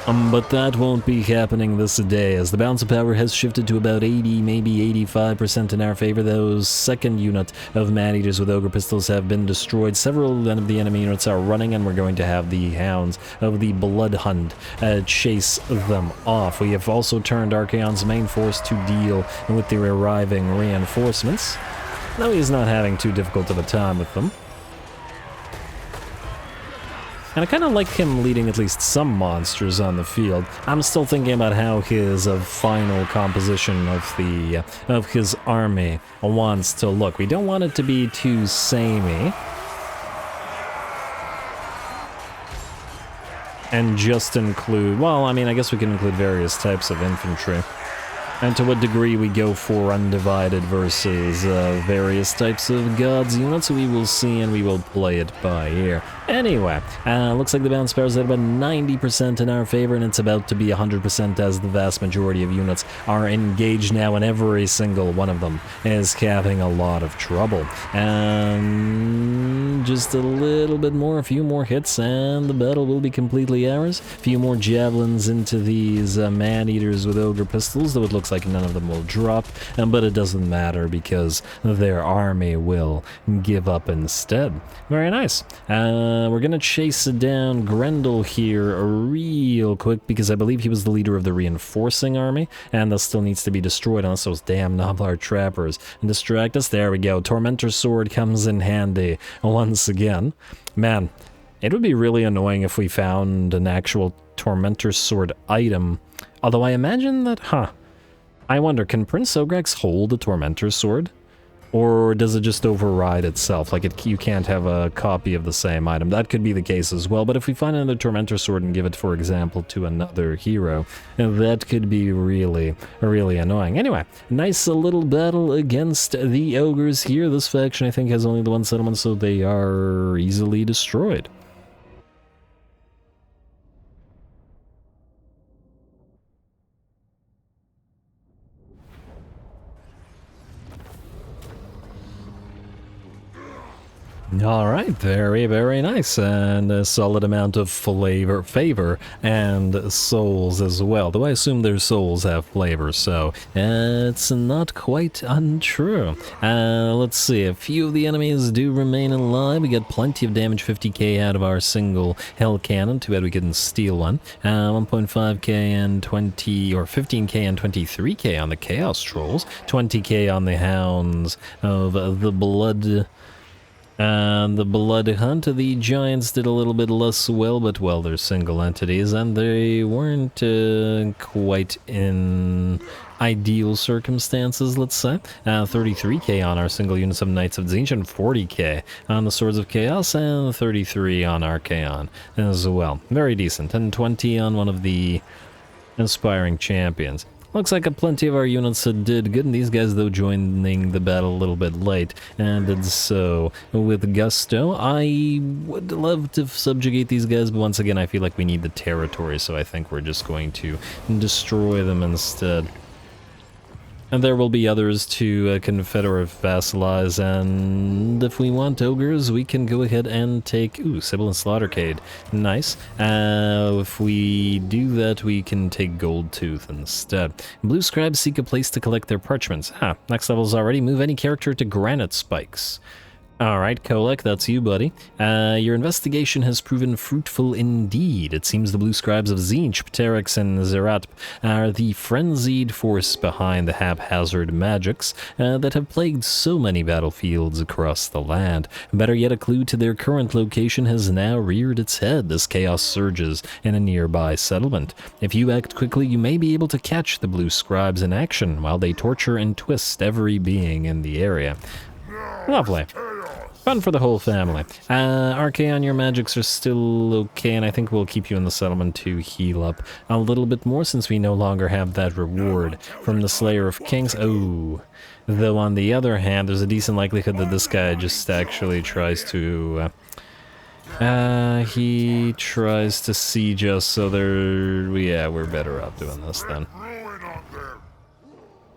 S1: But that won't be happening this day, as the balance of power has shifted to about 80, maybe 85% in our favor. Those second unit of man-eaters with ogre pistols have been destroyed. Several of the enemy units are running, and we're going to have the hounds of the Blood Hunt chase them off. We have also turned Archaon's main force to deal with the arriving reinforcements. Now he's not having too difficult of a time with them. And I kind of like him leading at least some monsters on the field. I'm still thinking about how his final composition of his army wants to look. We don't want it to be too samey. And just include, well, I mean, I guess we can include various types of infantry. And to what degree we go for undivided versus various types of gods units, we will see and we will play it by ear. Anyway, looks like the balance power is at about 90% in our favor, and it's about to be 100% as the vast majority of units are engaged now, and every single one of them is having a lot of trouble. And just a little bit more, a few more hits, and the battle will be completely ours. A few more javelins into these man-eaters with ogre pistols, though it looks like none of them will drop, but it doesn't matter because their army will give up instead. Very nice. We're gonna chase down Grendel here real quick because I believe he was the leader of the reinforcing army, and that still needs to be destroyed unless those damn Noblar trappers distract us. There we go. Tormentor Sword comes in handy once again. Man, it would be really annoying if we found an actual Tormentor Sword item. Although I imagine that, I wonder, can Prince Ogrex hold a Tormentor Sword? Or does it just override itself? Like, you can't have a copy of the same item. That could be the case as well, but if we find another Tormentor Sword and give it, for example, to another hero, that could be really, really annoying. Anyway, nice little battle against the ogres here. This faction, I think, has only the one settlement, so they are easily destroyed. Alright, very, very nice, and a solid amount of favor and souls as well, though I assume their souls have flavor, so it's not quite untrue. Let's see, a few of the enemies do remain alive. We got plenty of damage, 50k out of our single hell cannon, too bad we couldn't steal one. 1.5k and 20, or 15k and 23k on the Chaos Trolls, 20k on the Hounds of the Blood... And the Blood Hunt, the Giants did a little bit less well, but well, they're single entities, and they weren't quite in ideal circumstances, let's say. 33k on our single units of Knights of Tzeentch, and 40k on the Swords of Chaos, and 33 on Archaon as well. Very decent, and 20 on one of the Inspiring Champions. Looks like plenty of our units did good, and these guys, though, joining the battle a little bit late, and did so with gusto. I would love to subjugate these guys, but once again, I feel like we need the territory, so I think we're just going to destroy them instead. And there will be others to confederate vassalize, and if we want ogres, we can go ahead and take... Ooh, Sibyl and Slaughtercade. Nice. If we do that, we can take Gold Tooth instead. Blue Scribes seek a place to collect their parchments. Next level's already. Move any character to Granite Spikes. Alright, Kolek, that's you, buddy. Your investigation has proven fruitful indeed. It seems the blue scribes of Tzeentch, Pteryx, and Zerat are the frenzied force behind the haphazard magics that have plagued so many battlefields across the land. Better yet, a clue to their current location has now reared its head as chaos surges in a nearby settlement. If you act quickly, you may be able to catch the blue scribes in action while they torture and twist every being in the area. Lovely. Fun for the whole family. Archaon, your magics are still okay, and I think we'll keep you in the settlement to heal up a little bit more since we no longer have that reward from the Slayer of Kings. Oh. Though on the other hand, there's a decent likelihood that this guy just actually tries to... he tries to siege us, so yeah, we're better off doing this then.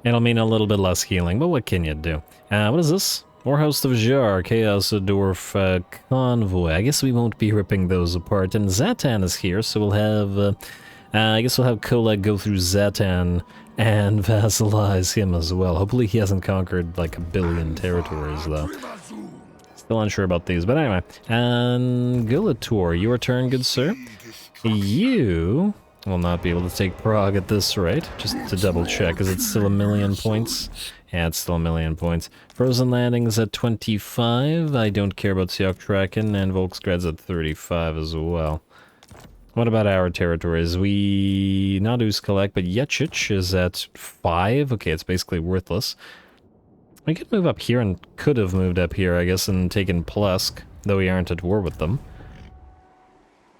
S1: It'll mean a little bit less healing, but what can you do? What is this? Warhost of Jar, Chaos Dwarf Convoy. I guess we won't be ripping those apart. And Zatan is here, so we'll have... I guess we'll have Kolek go through Zatan and vassalize him as well. Hopefully he hasn't conquered like 1 billion territories, though. Still unsure about these, but anyway. And Gulator, your turn, good sir. You will not be able to take Prague at this rate. Just to double check, is it still 1,000,000 points? Yeah, it's still 1,000,000 points. Frozen Landing is at 25. I don't care about Sioktraken, and Volksgrad's at 35 as well. What about our territories? We not Uskalek, but Yechich is at 5. Okay, it's basically worthless. We could move up here and could have moved up here, I guess, and taken Plesk, though we aren't at war with them.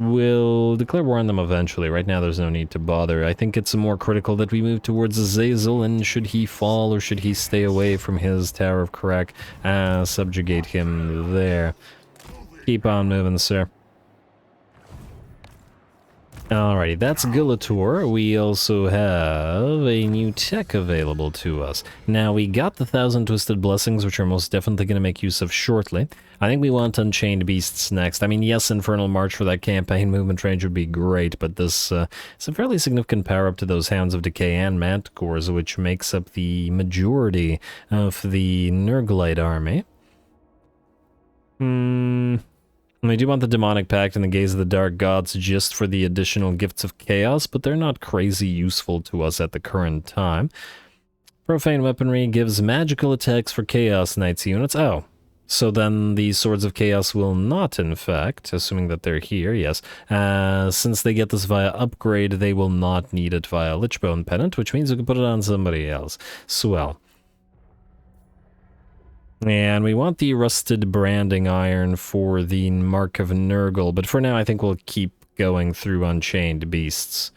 S1: We'll declare war on them eventually. Right now there's no need to bother. I think it's more critical that we move towards Azazel, and should he fall or should he stay away from his Tower of Khrakk, subjugate him there. Keep on moving, sir. Alrighty, that's Gulator. We also have a new tech available to us. Now, we got the 1,000 Twisted Blessings, which are most definitely going to make use of shortly. I think we want Unchained Beasts next. I mean, yes, Infernal March for that campaign movement range would be great, but this is a fairly significant power-up to those Hounds of Decay and Manticores, which makes up the majority of the Nurglite army. We do want the Demonic Pact and the Gaze of the Dark Gods just for the additional Gifts of Chaos, but they're not crazy useful to us at the current time. Profane Weaponry gives magical attacks for Chaos Knights units. Oh, so then the Swords of Chaos will not, in fact, assuming that they're here, yes. Since they get this via upgrade, they will not need it via Lichbone Pennant, which means we can put it on somebody else. Swell. And we want the Rusted Branding Iron for the Mark of Nurgle, but for now I think we'll keep going through Unchained Beasts.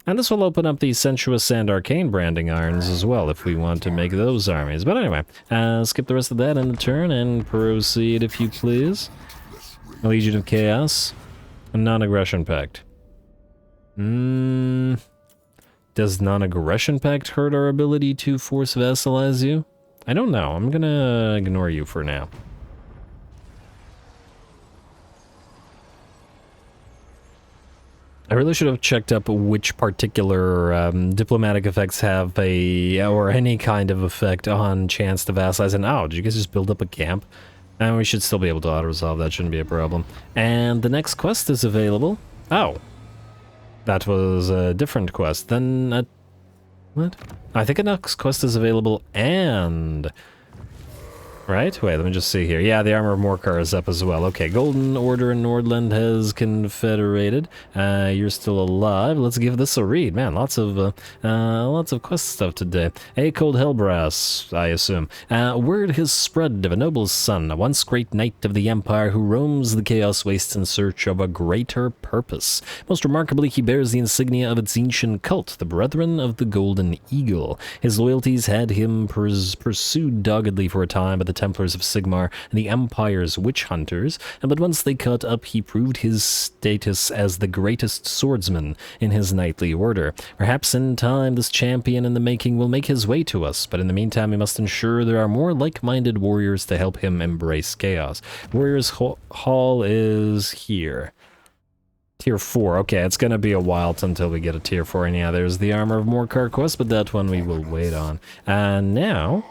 S1: And this will open up the Sensuous and Arcane Branding Irons as well, if we want to make those armies. But anyway, skip the rest of that in the turn and proceed, if you please. Legion of Chaos. A Non-Aggression Pact. Does Non-Aggression Pact hurt our ability to force vassalize you? I don't know. I'm gonna ignore you for now. I really should have checked up which particular diplomatic effects have or any kind of effect on chance to vassalize. And did you guys just build up a camp? And we should still be able to auto-resolve. That shouldn't be a problem. And the next quest is available. Oh. That was a different quest. Then what? I think a next quest is available and... Right? Wait, let me just see here. Yeah, the Armor of Morcar is up as well. Okay, Golden Order in Nordland has confederated. You're still alive. Let's give this a read. Man, lots of quest stuff today. A Cold Hellbrass, I assume. Word has spread of a noble's son, a once great knight of the Empire who roams the Chaos Wastes in search of a greater purpose. Most remarkably, he bears the insignia of its ancient cult, the Brethren of the Golden Eagle. His loyalties had him pursued doggedly for a time by the Templars of Sigmar and the Empire's witch hunters, but once they caught up, he proved his status as the greatest swordsman in his knightly order. Perhaps in time, this champion in the making will make his way to us, but in the meantime, we must ensure there are more like-minded warriors to help him embrace chaos. Warriors Hall is here. Tier 4. Okay, it's gonna be a while until we get a Tier 4, and yeah, there's the Armor of Morcar quest, but that one we will wait on. And now...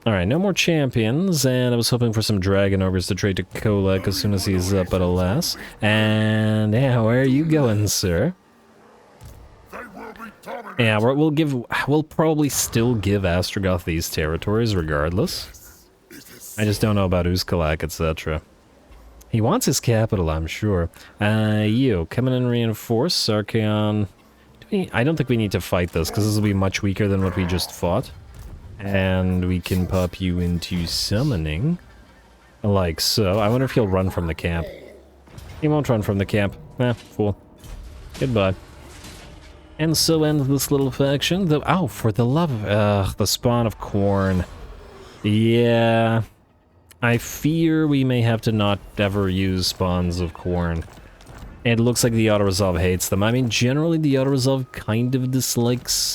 S1: Alright, no more champions, and I was hoping for some dragon ogres to trade to Khrakk as soon as he's up, but alas. And yeah, where are you going, sir?
S2: They will be dominant.
S1: Yeah, we'll probably still give Astrogoth these territories regardless. I just don't know about Khrakk, etc. He wants his capital, I'm sure. You, come in and reinforce Archaon. I don't think we need to fight this, because this will be much weaker than what we just fought. And we can pop you into summoning. Like so. I wonder if he'll run from the camp. He won't run from the camp. Fool. Goodbye. And so ends this little faction. Oh, for the love of... the spawn of corn. Yeah. I fear we may have to not ever use spawns of corn. It looks like the auto-resolve hates them. I mean, generally the auto-resolve kind of dislikes,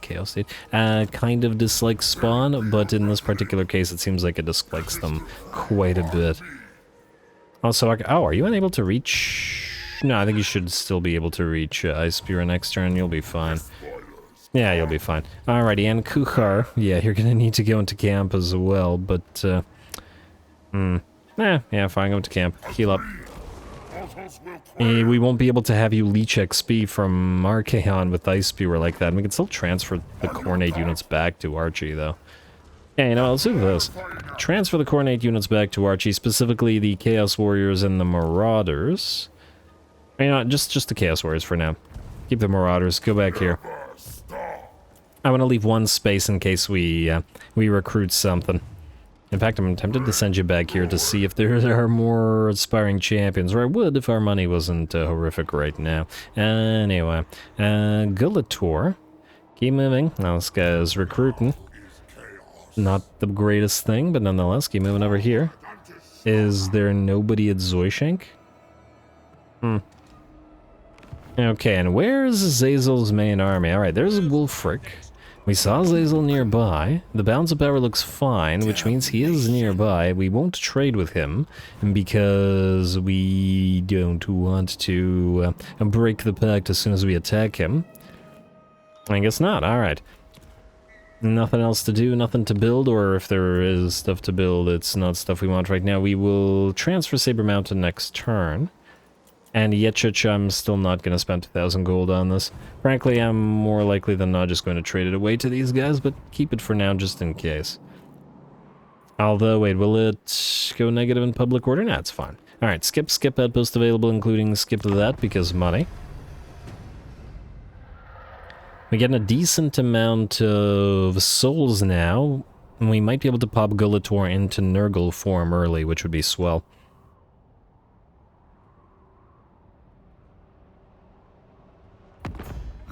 S1: Chaos State, kind of dislikes spawn, but in this particular case it seems like it dislikes them quite a bit. Also, oh, are you unable to reach? No, I think you should still be able to reach Ice Spear next turn, you'll be fine. Yeah, you'll be fine. Alrighty, and Khrakk, yeah, you're gonna need to go into camp as well, but, yeah, fine, go into camp, heal up. We won't be able to have you leech XP from Archaon with Ice Spear like that. We can still transfer the Coronate units back to Archie, though. Yeah, you know, let's do this. Transfer the Coronate units back to Archie, specifically the Chaos Warriors and the Marauders. You know, just the Chaos Warriors for now. Keep the Marauders. Go back here. I want to leave one space in case we recruit something. In fact, I'm tempted to send you back here to see if there are more aspiring champions, or I would if our money wasn't horrific right now. Anyway, Gulator. Keep moving. Now this guy's recruiting. Not the greatest thing, but nonetheless, keep moving over here. Is there nobody at Zoishank? Okay, and where's Zazel's main army? Alright, there's Wulfric. We saw Zazel nearby. The balance of power looks fine, which means he is nearby. We won't trade with him because we don't want to break the pact as soon as we attack him. I guess not. Alright. Nothing else to do, nothing to build, or if there is stuff to build, it's not stuff we want right now. We will transfer Saber Mountain next turn. And Yetchich, I'm still not going to spend 2,000 gold on this. Frankly, I'm more likely than not just going to trade it away to these guys, but keep it for now just in case. Although, wait, will it go negative in public order? Nah, it's fine. Alright, skip outpost available, including skip that because money. We're getting a decent amount of souls now, and we might be able to pop Gulator into Nurgle form early, which would be swell.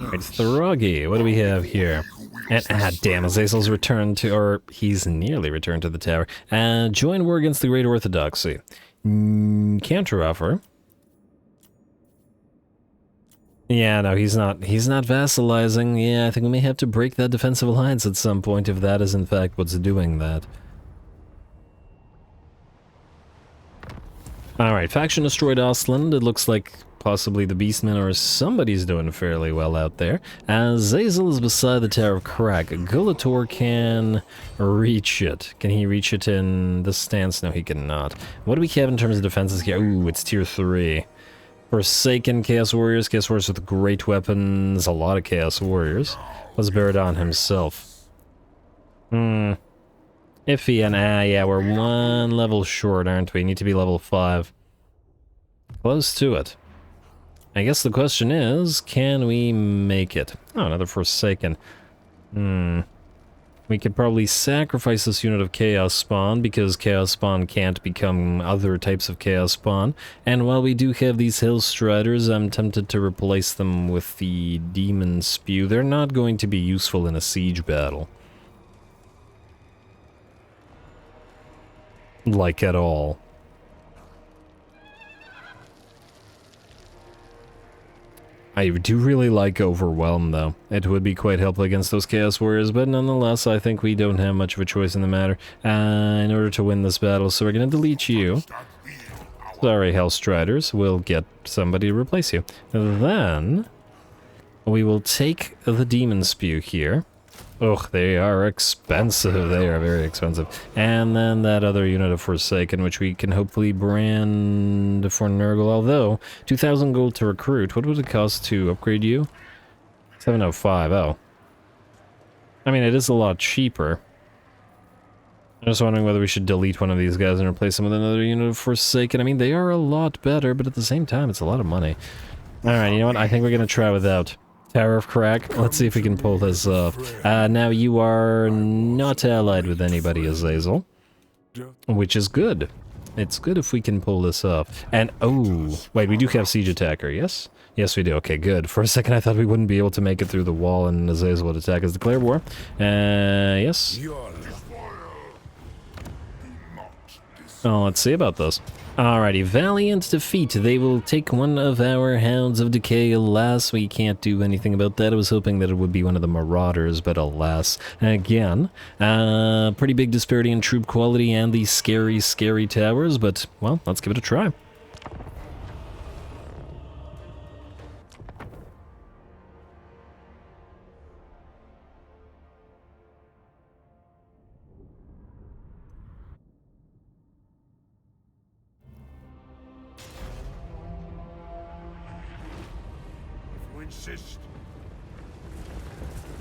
S1: Alright, Throggy, what do we have here? And, damn, Azazel's returned to, or he's nearly returned to the tower. Join war against the Great Orthodoxy. Counteroffer. Yeah, no, he's not vassalizing. Yeah, I think we may have to break that defensive alliance at some point if that is in fact what's doing that. Alright, faction destroyed Ostland. It looks like possibly the Beastmen or somebody's doing fairly well out there. Zazel is beside the Tower of Khrakk. Gulator can reach it. Can he reach it in this stance? No, he cannot. What do we have in terms of defenses here? Ooh, it's tier 3. Forsaken Chaos Warriors with great weapons, a lot of Chaos Warriors. Plus Baradon himself. Iffy, and yeah, we're one level short, aren't we? Need to be level 5. Close to it. I guess the question is, can we make it? Oh, another Forsaken. We could probably sacrifice this unit of Chaos Spawn, because Chaos Spawn can't become other types of Chaos Spawn. And while we do have these Hill Striders, I'm tempted to replace them with the Demon Spew. They're not going to be useful in a siege battle. Like, at all. I do really like Overwhelm, though. It would be quite helpful against those Chaos Warriors, but nonetheless, I think we don't have much of a choice in the matter in order to win this battle, so we're going to delete you. Sorry, Hellstriders. We'll get somebody to replace you. Then, we will take the Demon Spew here, Ugh, they are expensive. They are very expensive. And then that other unit of Forsaken, which we can hopefully brand for Nurgle. Although, 2,000 gold to recruit. What would it cost to upgrade you? 705. Oh. I mean, it is a lot cheaper. I'm just wondering whether we should delete one of these guys and replace them with another unit of Forsaken. I mean, they are a lot better, but at the same time, it's a lot of money. Alright, you know what? I think we're gonna try without. Tower of Khrakk. Let's see if we can pull this off. Now, you are not allied with anybody, Azazel. Which is good. It's good if we can pull this off. And, oh, wait, we do have Siege Attacker, yes? Yes, we do. Okay, good. For a second, I thought we wouldn't be able to make it through the wall and Azazel would attack us. Declare war. Yes? Oh, let's see about this. Alrighty, Valiant defeat. They will take one of our Hounds of Decay, alas. We can't do anything about that. I was hoping that it would be one of the Marauders, but alas. Again, pretty big disparity in troop quality and these scary, scary towers, but, well, let's give it a try.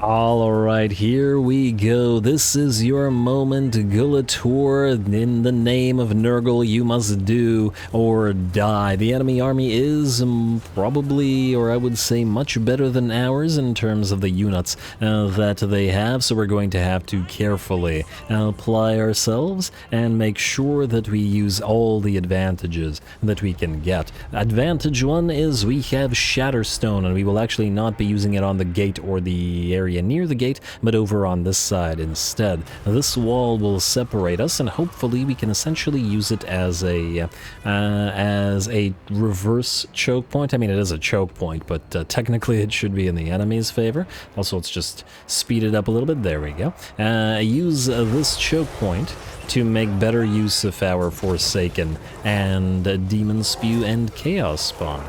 S1: Alright, here we go. This is your moment, Gulator. In the name of Nurgle, you must do or die. The enemy army is probably, or I would say, much better than ours in terms of the units that they have, so we're going to have to carefully apply ourselves and make sure that we use all the advantages that we can get. Advantage 1 is we have Shatterstone, and we will actually not be using it on the gate or the area near the gate, but over on this side instead. This wall will separate us, and hopefully we can essentially use it as a reverse choke point. I mean, it is a choke point, but technically it should be in the enemy's favor. Also, let's just speed it up a little bit. There we go. Use this choke point to make better use of our Forsaken and Demon Spew and Chaos Spawn,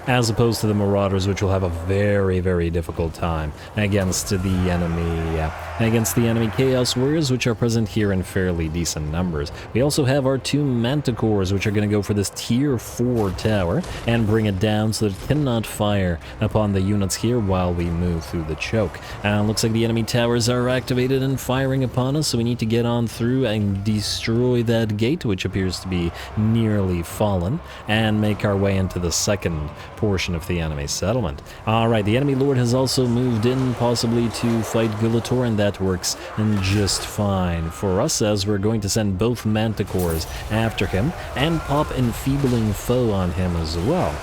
S1: as opposed to the Marauders, which will have a very, very difficult time against the enemy Chaos Warriors, which are present here in fairly decent numbers. We also have our 2 Manticores, which are going to go for this tier 4 tower and bring it down so that it cannot fire upon the units here while we move through the choke. Looks like the enemy towers are activated and firing upon us, so we need to get on through and destroy that gate, which appears to be nearly fallen, and make our way into the second portion of the enemy settlement. Alright, the enemy lord has also moved in, possibly to fight Gulator, and that works just fine for us, as we're going to send both Manticores after him and pop Enfeebling Foe on him as well.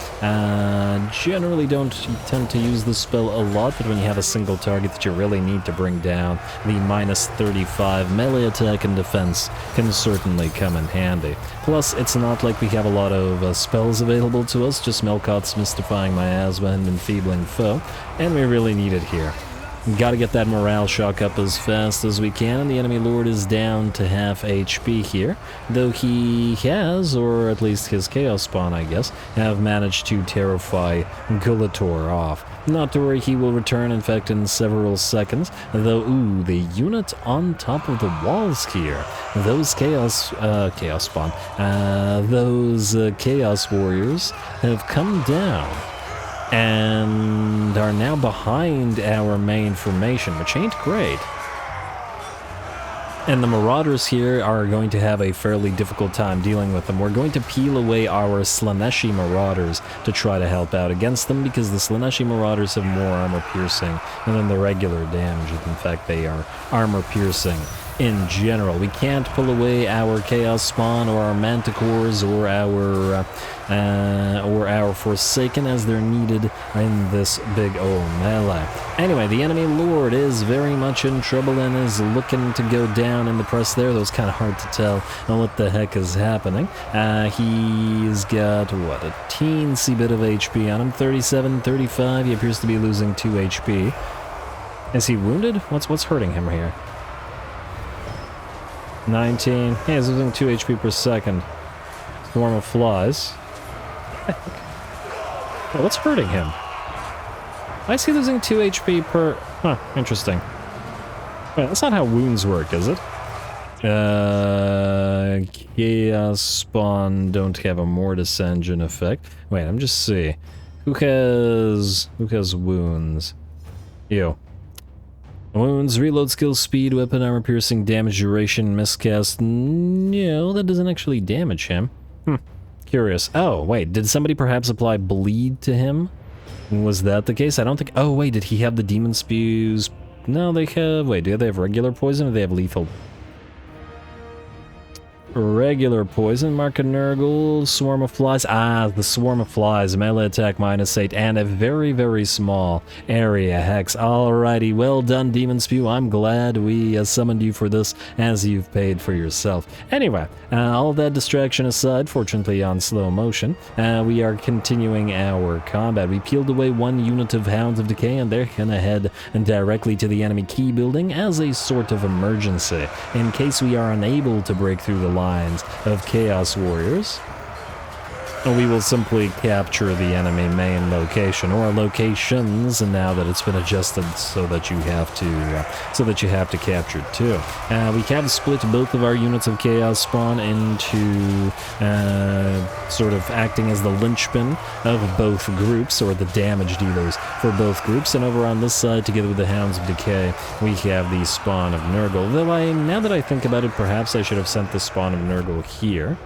S1: Generally don't tend to use this spell a lot, but when you have a single target that you really need to bring down, the minus 35 melee attack and defense can certainly come in handy. Plus, it's not like we have a lot of spells available to us, just Melkot's Mystifying Miasma and Enfeebling Foe, and we really need it here. Gotta get that morale shock up as fast as we can, and the enemy lord is down to half HP here, though he has, or at least his Chaos Spawn, I guess, have managed to terrify Gulator off. Not to worry, he will return, in fact, in several seconds, though, ooh, the unit on top of the walls here, those Chaos Spawn, those Chaos Warriors have come down and are now behind our main formation, which ain't great. And the Marauders here are going to have a fairly difficult time dealing with them. We're going to peel away our Slaaneshi Marauders to try to help out against them, because the Slaaneshi Marauders have more armor piercing than the regular damage. In fact, they are armor piercing in general. We can't pull away our Chaos Spawn or our Manticores or our Forsaken, as they're needed in this big old melee. Anyway, the enemy lord is very much in trouble and is looking to go down in the press there. Though it's kind of hard to tell what the heck is happening. He's got, what, a teensy bit of HP on him. 37, 35. He appears to be losing 2 HP. Is he wounded? What's hurting him here? 19. Yeah, he's losing 2 HP per second. Swarm of flies. Well, what's hurting him? Why is he losing 2 HP per... Huh, interesting. Wait, that's not how wounds work, is it? Chaos spawn don't have a mortis engine effect. Wait, I'm just see. Who has wounds? You. Wounds, reload skill, speed, weapon, armor piercing, damage duration, miscast. No, that doesn't actually damage him. Curious. Oh, wait, did somebody perhaps apply bleed to him? Was that the case? I don't think... Oh, wait, did he have the demon spews? No, they have... Wait, do they have regular poison or do they have lethal? Regular poison, Mark of Nurgle, Swarm of Flies. Ah, the Swarm of Flies, melee attack -8, and a very, very small area hex. Alrighty, well done, Demon Spew. I'm glad we summoned you for this, as you've paid for yourself. Anyway, all that distraction aside, fortunately on slow motion, we are continuing our combat. We peeled away one unit of Hounds of Decay, and they're gonna head directly to the enemy key building as a sort of emergency, in case we are unable to break through the lines of Chaos Warriors. We will simply capture the enemy main location, or locations, and now that it's been adjusted so that you have to capture it too. We have split both of our units of Chaos Spawn into sort of acting as the linchpin of both groups, or the damage dealers for both groups, and over on this side, together with the Hounds of Decay, we have the Spawn of Nurgle. Though now that I think about it, perhaps I should have sent the Spawn of Nurgle here.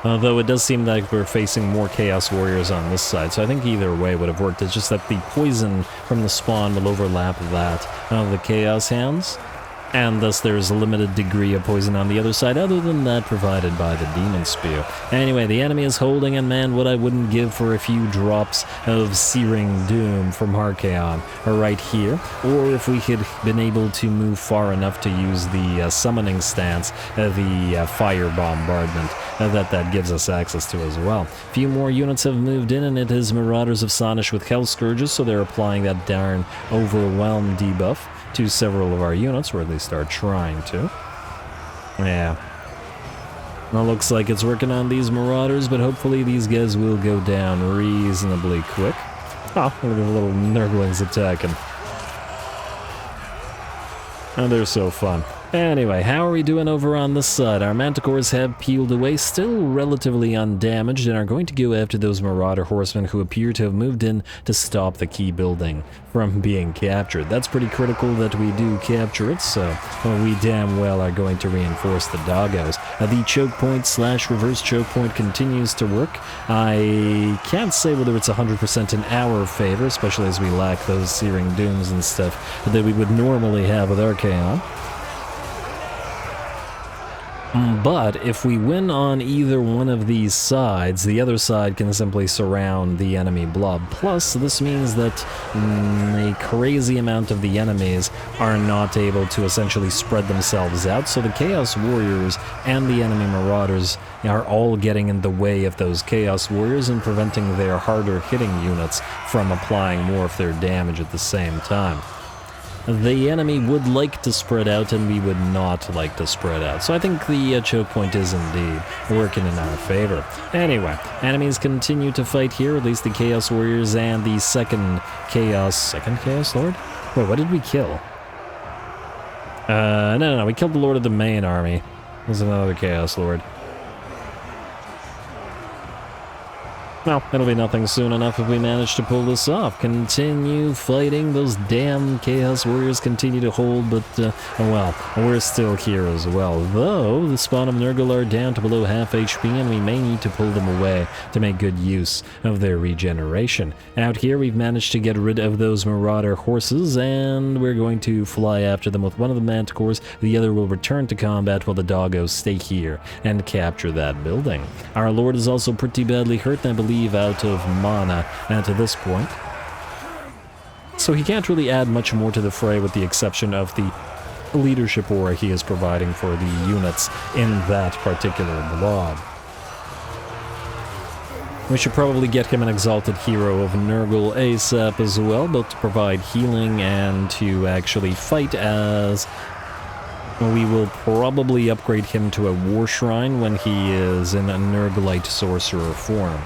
S1: Although it does seem like we're facing more Chaos Warriors on this side, so I think either way would have worked. It's just that the poison from the spawn will overlap that of the Chaos Hounds, and thus there's a limited degree of poison on the other side, other than that provided by the Demon Spew. Anyway, the enemy is holding, and man, what I wouldn't give for a few drops of Searing Doom from Archaon right here, or if we had been able to move far enough to use the summoning stance, the Fire Bombardment, that gives us access to as well. A few more units have moved in, and it is Marauders of Sonish with Hell Scourges, so they're applying that darn Overwhelm debuff to several of our units, or at least are trying to. Yeah. Well, looks like it's working on these Marauders, but hopefully these guys will go down reasonably quick. Oh, look at the little Nurglings attacking. Oh, they're so fun. Anyway, how are we doing over on this side? Our Manticores have peeled away, still relatively undamaged, and are going to go after those Marauder Horsemen who appear to have moved in to stop the key building from being captured. That's pretty critical that we do capture it, so we damn well are going to reinforce the doggos. The choke point / reverse choke point continues to work. I can't say whether it's 100% in our favor, especially as we lack those Searing Dooms and stuff that we would normally have with Archaon. But if we win on either one of these sides, the other side can simply surround the enemy blob. Plus, this means that a crazy amount of the enemies are not able to essentially spread themselves out, so the Chaos Warriors and the enemy Marauders are all getting in the way of those Chaos Warriors and preventing their harder hitting units from applying more of their damage at the same time. The enemy would like to spread out, and we would not like to spread out. So I think the choke point is indeed working in our favor. Anyway, enemies continue to fight here, at least the Chaos Warriors and the second Chaos Lord? Wait, what did we kill? No, we killed the Lord of the main army. There's another Chaos Lord. Well, it'll be nothing soon enough if we manage to pull this off. Continue fighting. Those damn Chaos Warriors continue to hold, but, well, we're still here as well. Though, the Spawn of Nurgle are down to below half HP, and we may need to pull them away to make good use of their regeneration. Out here, we've managed to get rid of those Marauder horses, and we're going to fly after them with one of the Manticores. The other will return to combat while the doggos stay here and capture that building. Our Lord is also pretty badly hurt, and I believe out of mana to this point. So he can't really add much more to the fray with the exception of the leadership aura he is providing for the units in that particular blob. We should probably get him an Exalted Hero of Nurgle ASAP as well, both to provide healing and to actually fight, as we will probably upgrade him to a War Shrine when he is in a Nurglite Sorcerer form.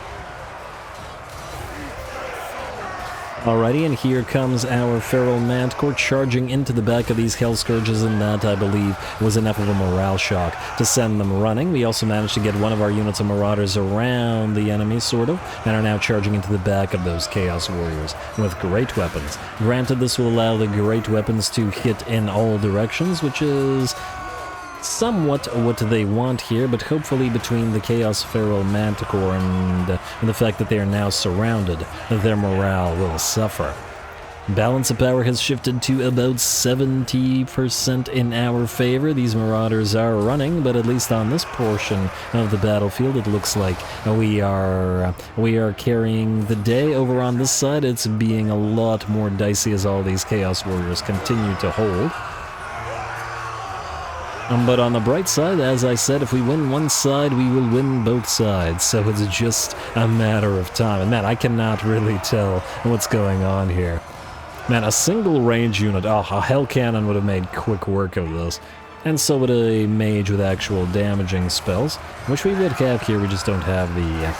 S1: Alrighty, and here comes our Feral Manticore charging into the back of these Hell Scourges, and that, I believe, was enough of a morale shock to send them running. We also managed to get one of our units of Marauders around the enemy, sort of, and are now charging into the back of those Chaos Warriors with great weapons. Granted, this will allow the great weapons to hit in all directions, which is somewhat what they want here, but hopefully between the Chaos Feral Manticore and the fact that they are now surrounded, their morale will suffer. Balance of power has shifted to about 70% in our favor. These Marauders are running, but at least on this portion of the battlefield, it looks like we are carrying the day. Over on this side, it's being a lot more dicey as all these Chaos Warriors continue to hold. But on the bright side, as I said, if we win one side, we will win both sides. So it's just a matter of time. And man, I cannot really tell what's going on here. Man, a single range unit, a Hell Cannon would have made quick work of this. And so would a mage with actual damaging spells, which we would have here, we just don't have the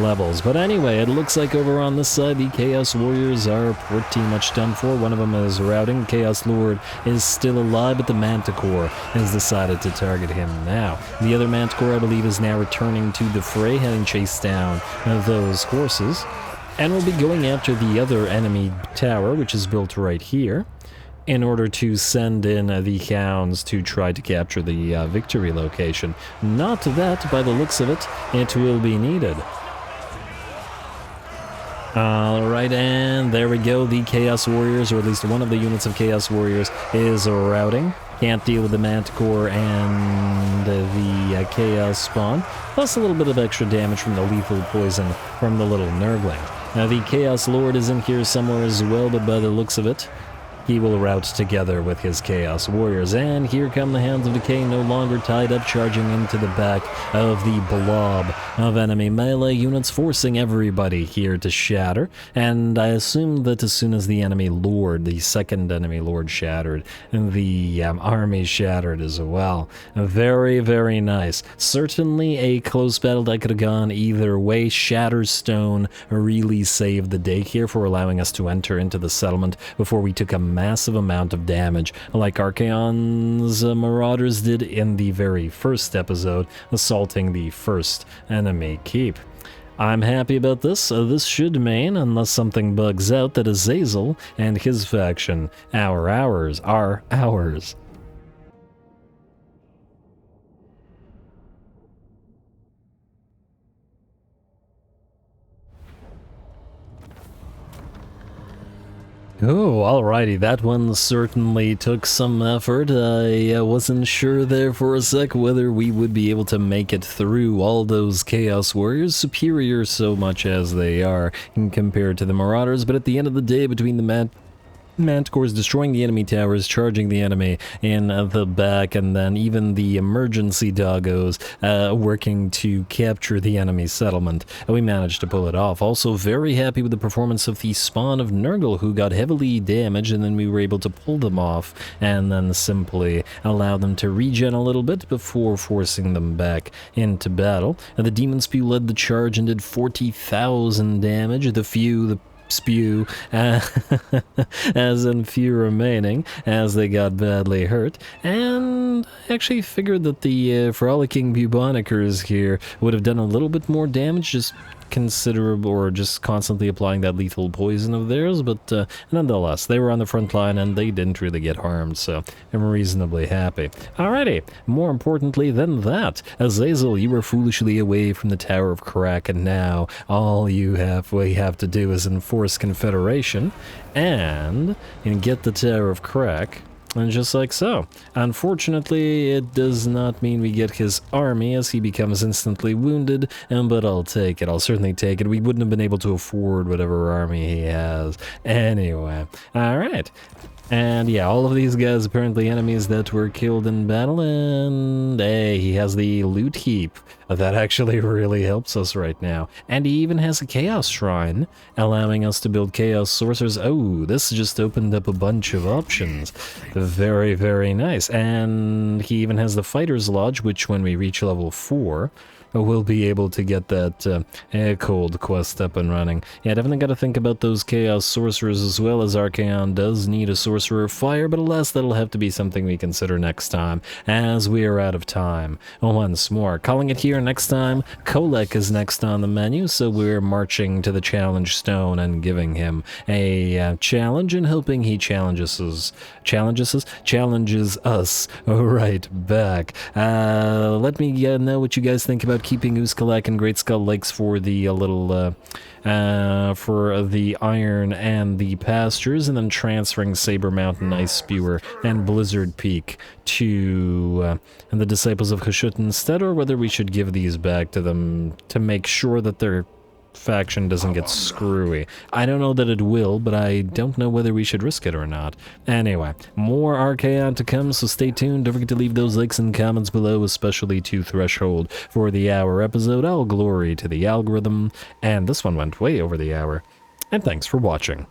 S1: levels. But anyway, it looks like over on this side, the Chaos Warriors are pretty much done for. One of them is routing. Chaos Lord is still alive, but the Manticore has decided to target him now. The other Manticore, I believe, is now returning to the fray, having chased down those horses. And we'll be going after the other enemy tower, which is built right here, in order to send in the hounds to try to capture the victory location. Not that, by the looks of it, it will be needed. Alright, and there we go. The Chaos Warriors, or at least one of the units of Chaos Warriors, is routing. Can't deal with the Manticore and the Chaos Spawn, plus a little bit of extra damage from the lethal poison from the little Nurgling. Now the Chaos Lord is in here somewhere as well, but by the looks of it, he will rout together with his Chaos Warriors. And here come the Hounds of Decay, no longer tied up, charging into the back of the blob of enemy melee units, forcing everybody here to shatter. And I assume that as soon as the enemy lord, the second enemy lord, shattered, the army shattered as well. Very, very nice. Certainly a close battle that could have gone either way. Shatterstone really saved the day here for allowing us to enter into the settlement before we took a massive amount of damage, like Archaon's Marauders did in the very first episode, assaulting the first enemy keep. I'm happy about this. This should mean, unless something bugs out, that Azazel and his faction, our hours, are ours. Oh, alrighty, that one certainly took some effort. I wasn't sure there for a sec whether we would be able to make it through all those Chaos Warriors, superior so much as they are compared to the Marauders, but at the end of the day, between the Manticores destroying the enemy towers, charging the enemy in the back, and then even the emergency doggos working to capture the enemy settlement, we managed to pull it off. Also very happy with the performance of the spawn of Nurgle, who got heavily damaged, and then we were able to pull them off and then simply allow them to regen a little bit before forcing them back into battle. And the Demon Spew led the charge and did 40,000 damage. The spew as in few remaining, as they got badly hurt. And I actually figured that the frolicking bubonicers here would have done a little bit more damage, just considerable, or just constantly applying that lethal poison of theirs, but nonetheless, they were on the front line and they didn't really get harmed, so I'm reasonably happy. Alrighty, more importantly than that, Azazel, you were foolishly away from the Tower of Khrakk, and now all we have to do is enforce Confederation and get the Tower of Khrakk. And just like so. Unfortunately, it does not mean we get his army, as he becomes instantly wounded, but I'll take it. I'll certainly take it. We wouldn't have been able to afford whatever army he has. Anyway, alright. And yeah, all of these guys apparently enemies that were killed in battle, and hey, he has the loot heap. That actually really helps us right now. And he even has a Chaos Shrine, allowing us to build Chaos Sorcerers. Oh, this just opened up a bunch of options. Very, very nice. And he even has the Fighter's Lodge, which when we reach level 4, we'll be able to get that cold quest up and running. Yeah, definitely got to think about those Chaos Sorcerers as well, as Archaon does need a Sorcerer of Fire, but alas, that'll have to be something we consider next time, as we are out of time. Once more, calling it here next time, Kolek is next on the menu, so we're marching to the Challenge Stone and giving him a challenge and hoping he challenges us right back. Let me know what you guys think about keeping Uzkalak and Great Skull Lakes for the for the Iron and the Pastures, and then transferring Saber Mountain, Ice Spewer, and Blizzard Peak to the Disciples of Khashut instead, or whether we should give these back to them to make sure that their faction doesn't get screwy. I don't know that it will, but I don't know whether we should risk it or not. Anyway, more Archaon to come, so stay tuned. Don't forget to leave those likes and comments below, especially to Threshold for the hour episode. All glory to the algorithm, and this one went way over the hour. And thanks for watching.